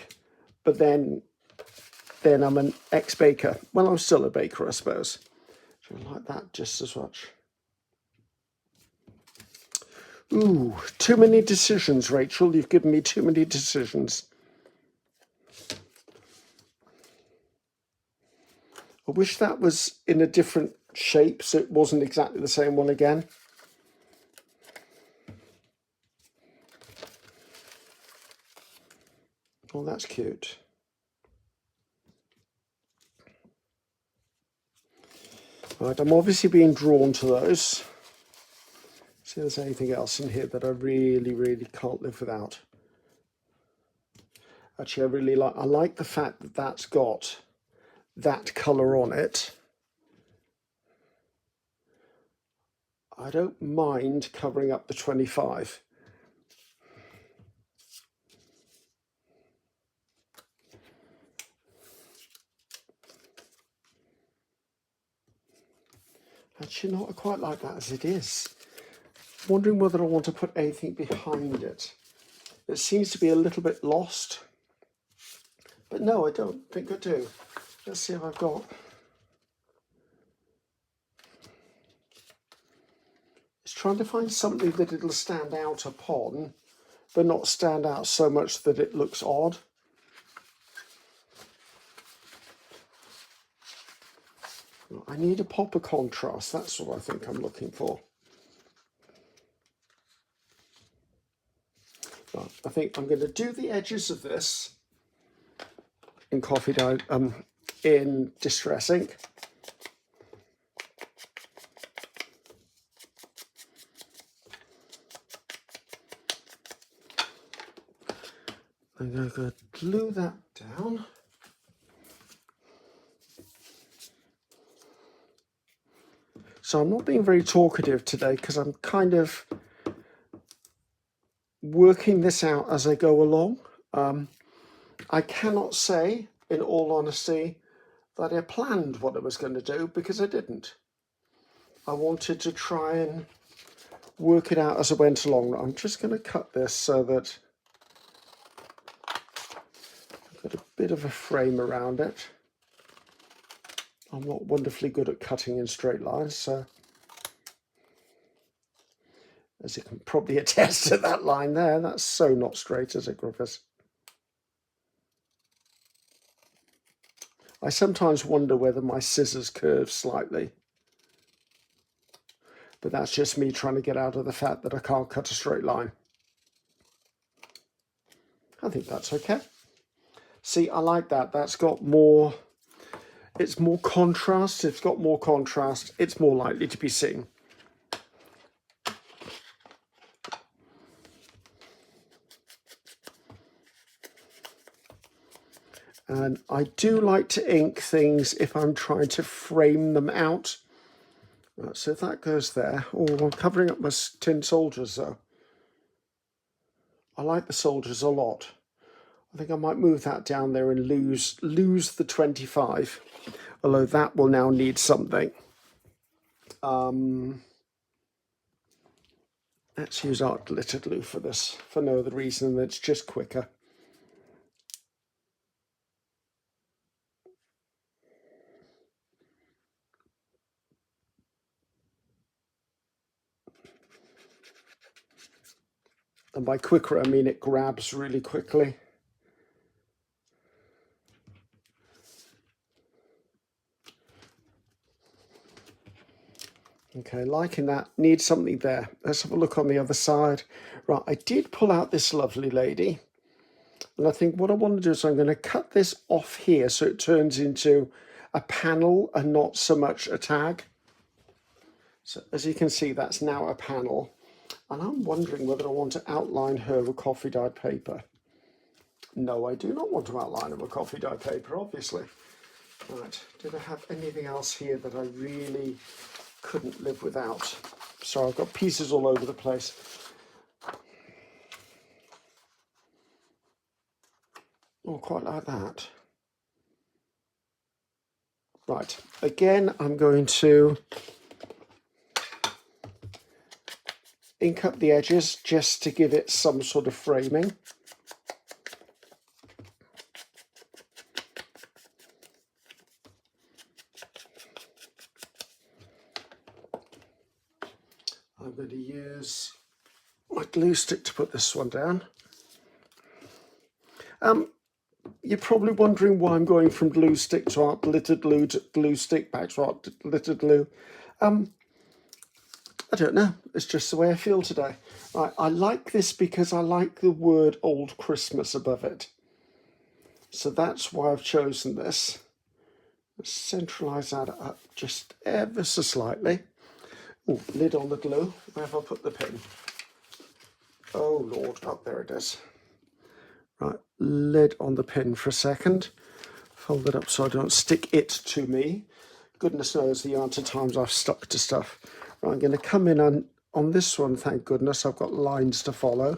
But then I'm an ex-baker. Well, I'm still a baker, I suppose. So I like that just as much. Ooh, too many decisions, Rachel. You've given me too many decisions. I wish that was in a different shape so it wasn't exactly the same one again. Oh, that's cute. Right, I'm obviously being drawn to those. See if there's anything else in here that I really, really can't live without. Actually, I like the fact that that's got that colour on it. I don't mind covering up the 25. Actually, not quite like that as it is. I'm wondering whether I want to put anything behind it. It seems to be a little bit lost. But no, I don't think I do. Let's see if I've got... It's trying to find something that it'll stand out upon, but not stand out so much that it looks odd. I need a pop of contrast. That's what I think I'm looking for. Right, I think I'm going to do the edges of this in coffee dye, in Distress ink. I'm going to glue that down. So I'm not being very talkative today because I'm kind of working this out as I go along. I cannot say, in all honesty, that I planned what I was going to do because I didn't. I wanted to try and work it out as I went along. I'm just going to cut this so that I've got a bit of a frame around it. I'm not wonderfully good at cutting in straight lines, so as you can probably attest to that line there, that's so not straight, is it, Griffiths? I sometimes wonder whether my scissors curve slightly, but that's just me trying to get out of the fact that I can't cut a straight line. I think that's okay. See, I like that. That's got more, it's more contrast. It's got more contrast. It's more likely to be seen. And I do like to ink things if I'm trying to frame them out. Right, so if that goes there. Oh, I'm covering up my tin soldiers though. I like the soldiers a lot. I think I might move that down there and lose the 25. Although that will now need something. Let's use art glitter glue for this, for no other reason than it's just quicker. And by quicker, I mean it grabs really quickly. Okay, liking that. Need something there. Let's have a look on the other side. Right, I did pull out this lovely lady. And I think what I want to do is I'm going to cut this off here so it turns into a panel and not so much a tag. So as you can see, that's now a panel. And I'm wondering whether I want to outline her with coffee dyed paper. No, I do not want to outline her with coffee dyed paper, obviously. Right, did I have anything else here that I really couldn't live without? So I've got pieces all over the place. Oh, quite like that. Right, again, I'm going to ink up the edges just to give it some sort of framing. I'm going to use my glue stick to put this one down. You're probably wondering why I'm going from glue stick to art glittered glue to glue stick back to art glittered glue. I don't know. It's just the way I feel today. Right, I like this because I like the word Old Christmas above it. So that's why I've chosen this. Let's centralise that up just ever so slightly. Ooh, lid on the glue. Where have I put the pin? Oh Lord, oh there it is. Right, lid on the pin for a second. Fold it up so I don't stick it to me. Goodness knows the amount of times I've stuck to stuff. Right, I'm going to come in on this one, thank goodness. I've got lines to follow.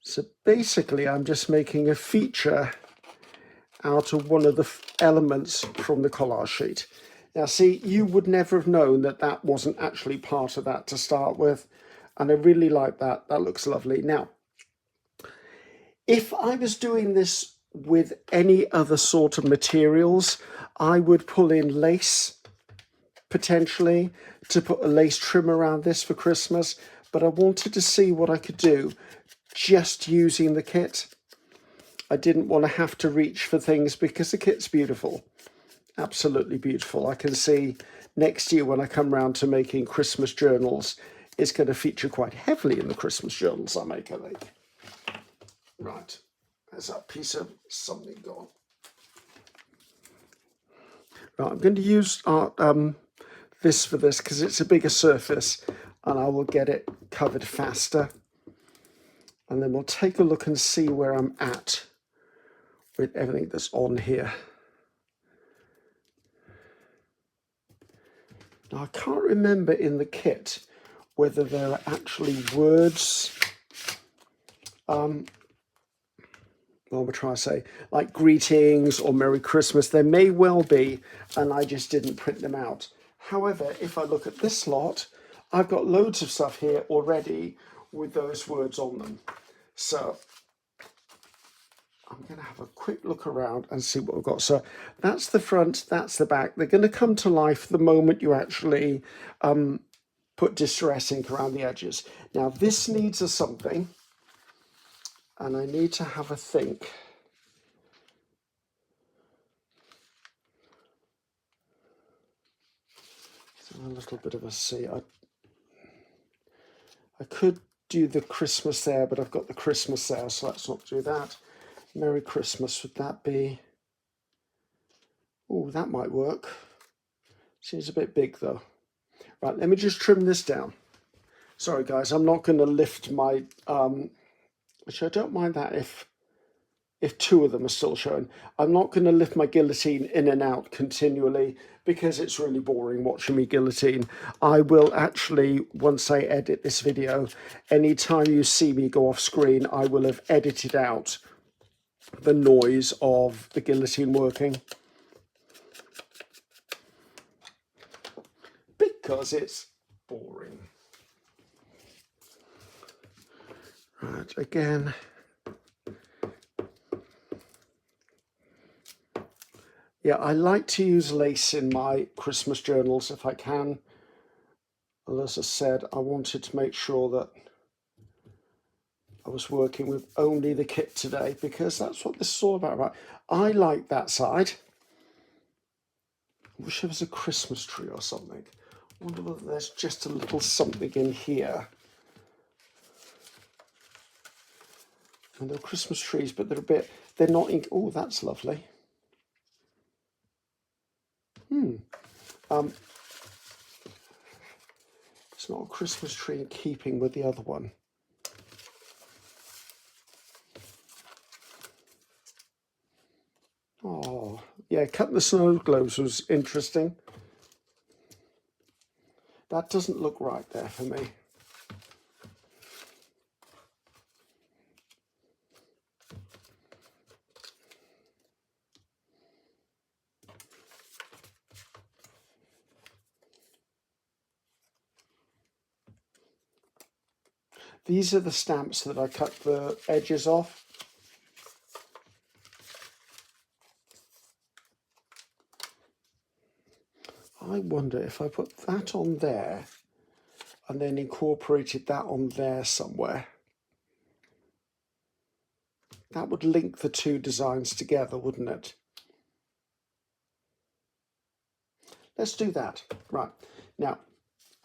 So basically, I'm just making a feature out of one of the elements from the collage sheet. Now, see, you would never have known that that wasn't actually part of that to start with. And I really like that. That looks lovely. Now, if I was doing this with any other sort of materials, I would pull in lace, potentially, to put a lace trim around this for Christmas. But I wanted to see what I could do just using the kit. I didn't want to have to reach for things because the kit's beautiful. Absolutely beautiful. I can see next year when I come round to making Christmas journals, it's going to feature quite heavily in the Christmas journals I make, I think. Right, there's that piece of something gone. Right, I'm going to use this for this because it's a bigger surface and I will get it covered faster. And then we'll take a look and see where I'm at with everything that's on here. Now, I can't remember in the kit whether there are actually words, well, we'll try to say, like greetings or Merry Christmas. There may well be, and I just didn't print them out. However, if I look at this lot, I've got loads of stuff here already with those words on them. So I'm going to have a quick look around and see what we've got. So that's the front, that's the back. They're going to come to life the moment you actually put distress ink around the edges. Now this needs a something, and I need to have a think. So a little bit of a see. I could do the Christmas there, but I've got the Christmas there, so let's not do that. Merry Christmas, would that be? Oh, that might work. Seems a bit big though. Right, let me just trim this down. Sorry guys, I'm not going to lift my, which I don't mind that if two of them are still showing. I'm not going to lift my guillotine in and out continually because it's really boring watching me guillotine. I will actually, once I edit this video, anytime you see me go off screen, I will have edited out the noise of the guillotine working. Because it's boring. Right, again. Yeah, I like to use lace in my Christmas journals if I can. And as I said, I wanted to make sure that I was working with only the kit today, because that's what this is all about, right? I like that side. I wish there was a Christmas tree or something. I wonder whether there's just a little something in here. And they're Christmas trees, but they're not ink. Oh, that's lovely. It's not a Christmas tree in keeping with the other one. Oh, yeah, cutting the snow globes was interesting. That doesn't look right there for me. These are the stamps that I cut the edges off. I wonder if I put that on there and then incorporated that on there somewhere, that would link the two designs together, wouldn't it? Let's do that. Right, now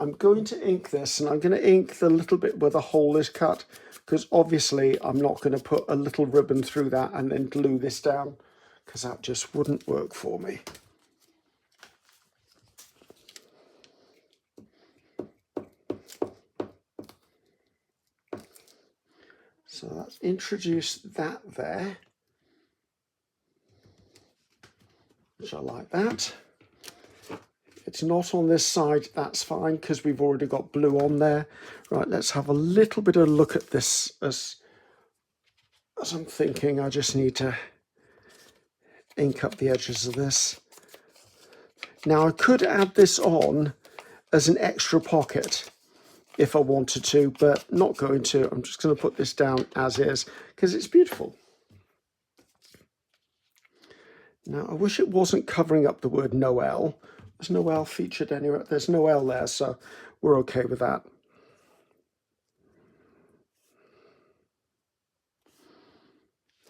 I'm going to ink this, and I'm going to ink the little bit where the hole is cut, because obviously I'm not going to put a little ribbon through that and then glue this down, because that just wouldn't work for me. So let's introduce that there, which I like that. It's not on this side, that's fine, because we've already got blue on there. Right, let's have a little bit of a look at this as I'm thinking. I just need to ink up the edges of this. Now I could add this on as an extra pocket if I wanted to, but not going to. I'm just going to put this down as is because it's beautiful. Now I wish it wasn't covering up the word Noel. There's Noel featured anywhere. There's Noel there, so we're okay with that.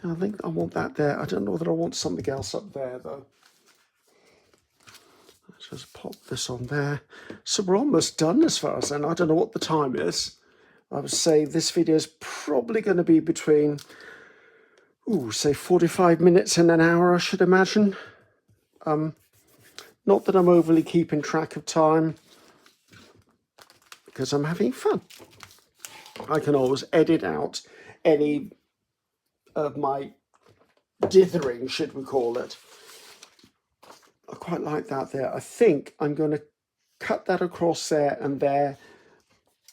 I think I want that there. I don't know whether I want something else up there though. Let's just pop this on there. So we're almost done as far as then. I don't know what the time is. I would say this video is probably going to be between, say 45 minutes and an hour, I should imagine. Not that I'm overly keeping track of time, because I'm having fun. I can always edit out any of my dithering, should we call it. I quite like that there. I think I'm going to cut that across there and there.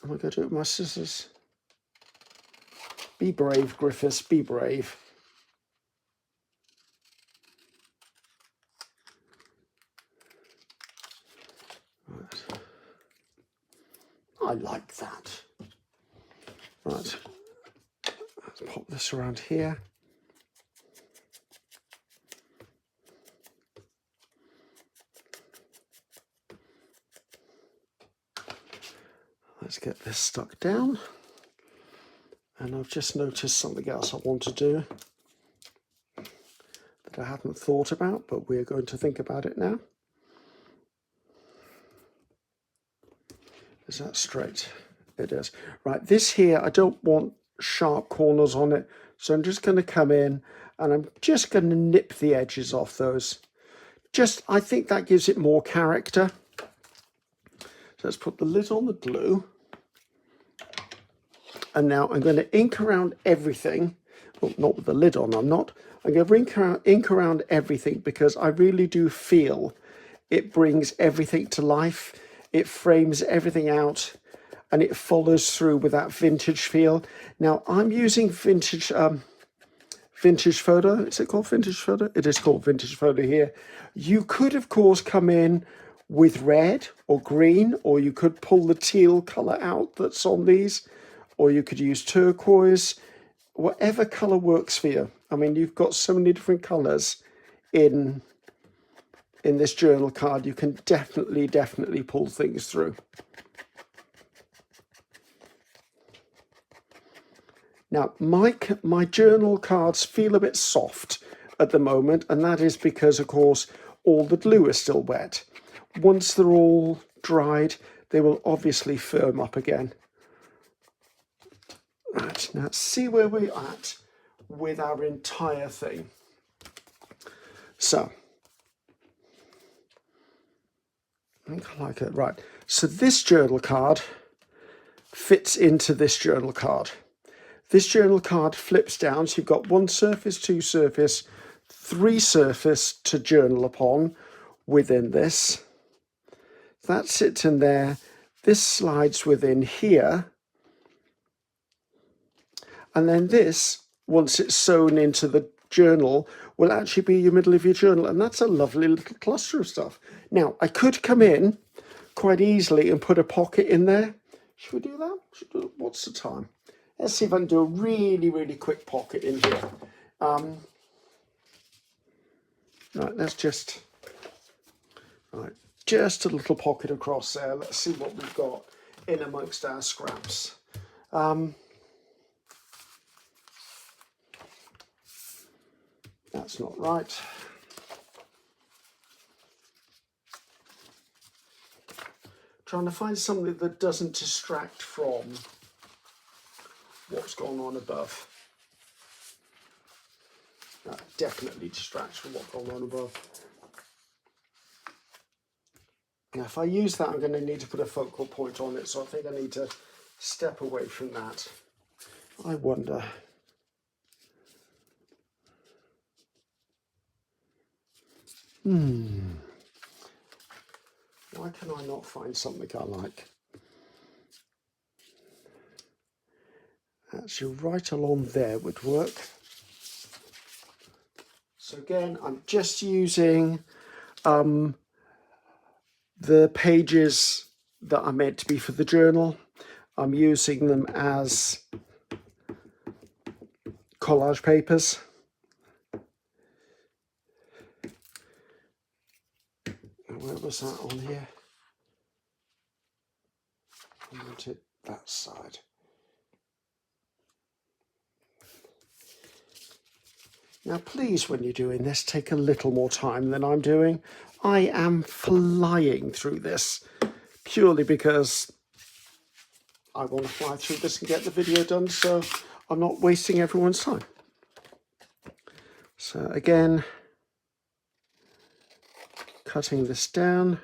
Am I going to do it with my scissors? Be brave, Griffiths, be brave. Right. I like that. Right, let's pop this around here. Let's get this stuck down. And I've just noticed something else I want to do that I hadn't thought about, but we're going to think about it now. Is that straight? It is. Right, this here, I don't want sharp corners on it, so I'm just going to come in and I'm just going to nip the edges off those. I think that gives it more character. So let's put the lid on the glue. And now I'm going to ink around everything. Well, not with the lid on, I'm not. I'm going to ink around everything because I really do feel it brings everything to life. It frames everything out and it follows through with that vintage feel. Now I'm using vintage photo. Is it called vintage photo? It is called vintage photo here. You could, of course, come in with red or green, or you could pull the teal color out that's on these, or you could use turquoise, whatever color works for you. I mean, you've got so many different colors in in this journal card, you can definitely pull things through. Now, my journal cards feel a bit soft at the moment, and that is because, of course, all the glue is still wet. Once they're all dried, they will obviously firm up again. Right, now see where we're at with our entire thing. So, I think I like it. Right, so this journal card fits into this journal card. This journal card flips down, so you've got one surface, two surface, three surface to journal upon within this. That sits in there. This slides within here. And then this, once it's sewn into the journal, will actually be your middle of your journal. And that's a lovely little cluster of stuff. Now, I could come in quite easily and put a pocket in there. Should we do that? What's the time? Let's see if I can do a really quick pocket in here. Right, let's just... Right, just a little pocket across there. Let's see what we've got in amongst our scraps. That's not right. Trying to find something that doesn't distract from what's going on above. That definitely distracts from what's going on above. Now, if I use that, I'm going to need to put a focal point on it, so I think I need to step away from that. I wonder. Why can I not find something I like? Actually, right along there would work. So again, I'm just using the pages that are meant to be for the journal. I'm using them as collage papers. Where was that on here? I wanted that side. Now, please, when you're doing this, take a little more time than I'm doing. I am flying through this purely because I want to fly through this and get the video done, so I'm not wasting everyone's time. So again, cutting this down.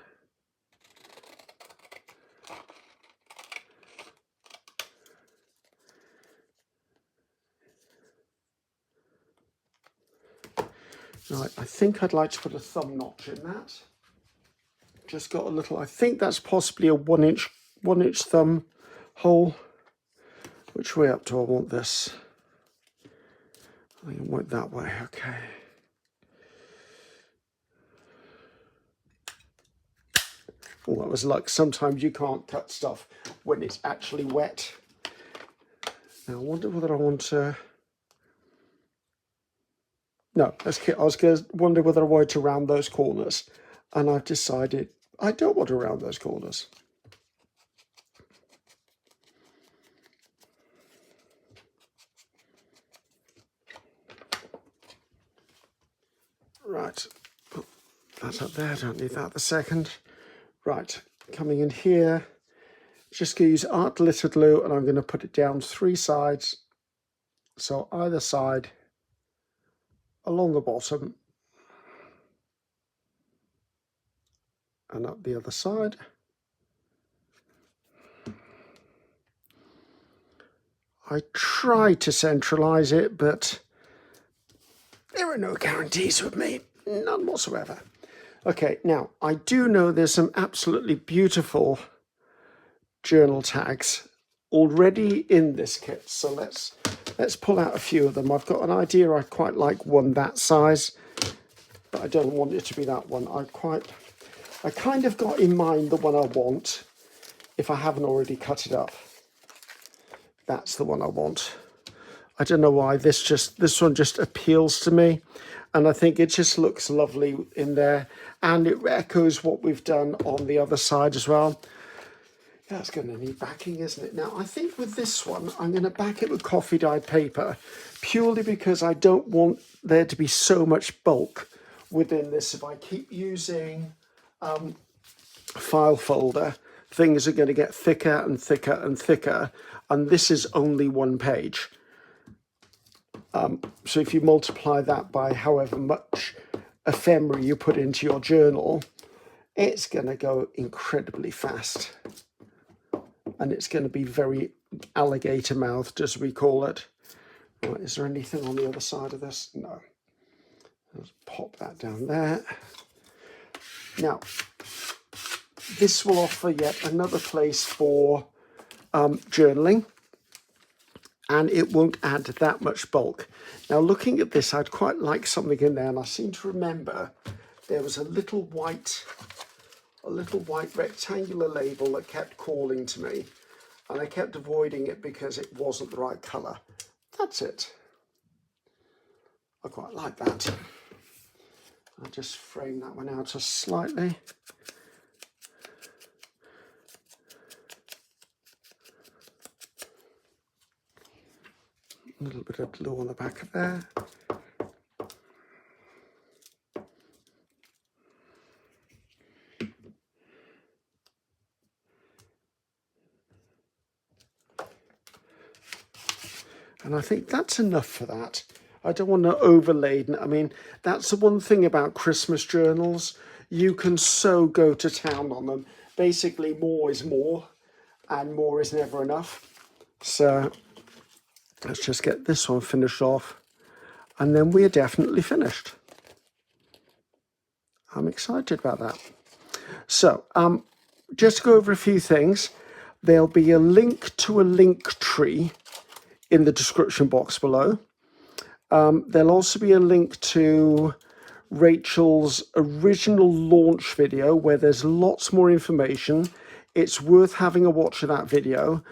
Right, I think I'd like to put a thumb notch in that. Just got a little, I think that's possibly a one inch thumb hole. Which way up do I want this? I think I want it that way, okay. Oh, that was luck. Sometimes you can't cut stuff when it's actually wet. Now, I wonder whether I want to... No, I was going to wonder whether I wanted to round those corners. And I've decided I don't want to round those corners. Right, put that up there, don't need that the second. Right, coming in here, just going to use art glitter glue and I'm going to put it down 3 sides. So either side, along the bottom, and up the other side. I try to centralize it, but there are no guarantees with me, none whatsoever. Okay, now I do know there's some absolutely beautiful journal tags already in this kit, so let's pull out a few of them. I've got an idea. I quite like one that size, but I don't want it to be that one. I kind of got in mind the one I want if I haven't already cut it up. That's the one I want. I don't know why this one just appeals to me, and I think it just looks lovely in there, and it echoes what we've done on the other side as well. Yeah, it's going to need backing, isn't it? Now, I think with this one, I'm going to back it with coffee dyed paper, purely because I don't want there to be so much bulk within this. If I keep using file folder, things are going to get thicker and thicker and thicker, and this is only one page. So if you multiply that by however much ephemera you put into your journal, it's going to go incredibly fast. And it's going to be very alligator mouthed, as we call it. Right, is there anything on the other side of this? No. Let's pop that down there. Now, this will offer yet another place for journaling, and it won't add that much bulk. Now, looking at this, I'd quite like something in there, and I seem to remember there was a little white rectangular label that kept calling to me, and I kept avoiding it because it wasn't the right colour. That's it. I quite like that. I'll just frame that one out just slightly. A little bit of glue on the back of there. And I think that's enough for that. I don't want to overlay. I mean, that's the one thing about Christmas journals. You can so go to town on them. Basically, more is more, and more is never enough. So let's just get this one finished off, and then we're definitely finished. I'm excited about that. So just to go over a few things, there'll be a link to a link tree in the description box below. There'll also be a link to Rachel's original launch video where there's lots more information. It's worth having a watch of that video.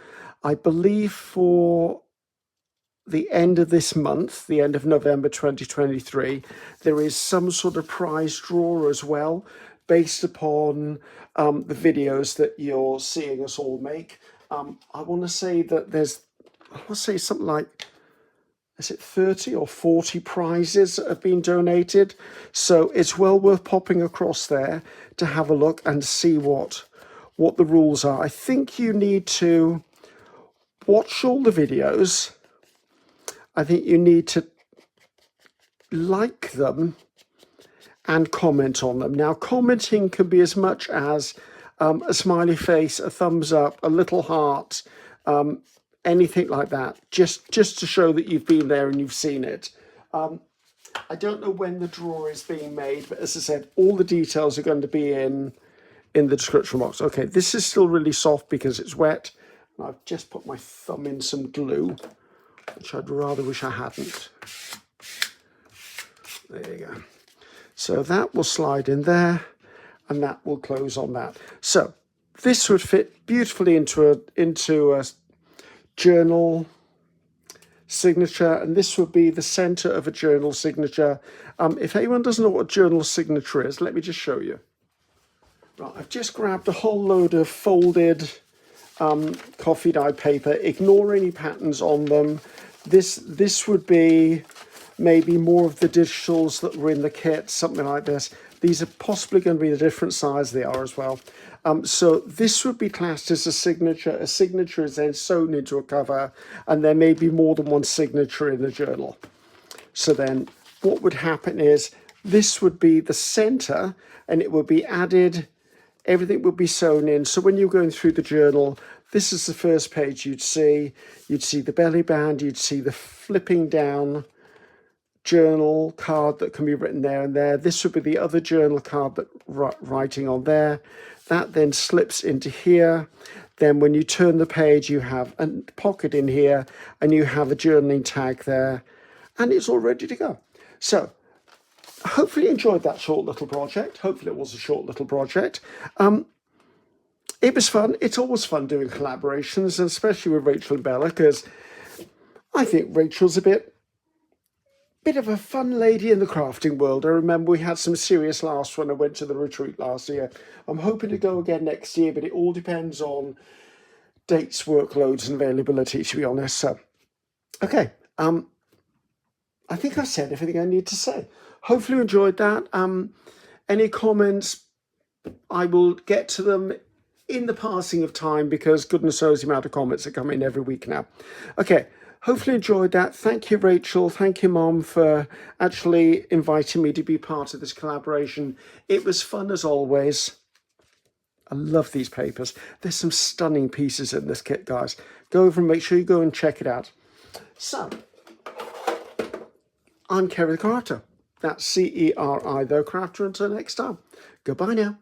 I believe for the end of this month, the end of November 2023, there is some sort of prize draw as well, based upon the videos that you're seeing us all make. I want to say that something like, is it 30 or 40 prizes that have been donated? So it's well worth popping across there to have a look and see what the rules are. I think you need to watch all the videos. I think you need to like them and comment on them. Now, commenting can be as much as a smiley face, a thumbs up, a little heart, anything like that, just to show that you've been there and you've seen it. I don't know when the draw is being made, but as I said, all the details are going to be in the description box. Okay, this is still really soft because it's wet, and I've just put my thumb in some glue, which I'd rather wish I hadn't. There you go. So that will slide in there, and that will close on that. So this would fit beautifully into a journal signature, and this would be the center of a journal signature. If anyone doesn't know what a journal signature is, let me just show you. Right, I've just grabbed a whole load of folded coffee dyed paper. Ignore any patterns on them. This would be maybe more of the digitals that were in the kit, something like this. These are possibly going to be the different size they are as well. So this would be classed as a signature. A signature is then sewn into a cover, and there may be more than one signature in the journal. So then what would happen is this would be the center, and it would be added, everything would be sewn in. So when you're going through the journal, this is the first page you'd see. You'd see the belly band, you'd see the flipping down journal card that can be written there and there. This would be the other journal card that writing on there. That then slips into here. Then when you turn the page, you have a pocket in here, and you have a journaling tag there, and it's all ready to go. So hopefully you enjoyed that short little project. Hopefully it was a short little project. It was fun. It's always fun doing collaborations, and especially with Rachel and Bella, because I think Rachel's a bit bit of a fun lady in the crafting world. I remember we had some serious laughs when I went to the retreat last year. I'm hoping to go again next year, but it all depends on dates, workloads, and availability, to be honest. So, okay, I think I've said everything I need to say. Hopefully you enjoyed that. Any comments, I will get to them in the passing of time, because goodness knows the amount of comments that come in every week now. Okay, hopefully enjoyed that. Thank you, Rachel. Thank you, Mom, for actually inviting me to be part of this collaboration. It was fun as always. I love these papers. There's some stunning pieces in this kit, guys. Go over and make sure you go and check it out. So, I'm Ceri the Crafter. That's Ceri the Crafter. Until next time, goodbye now.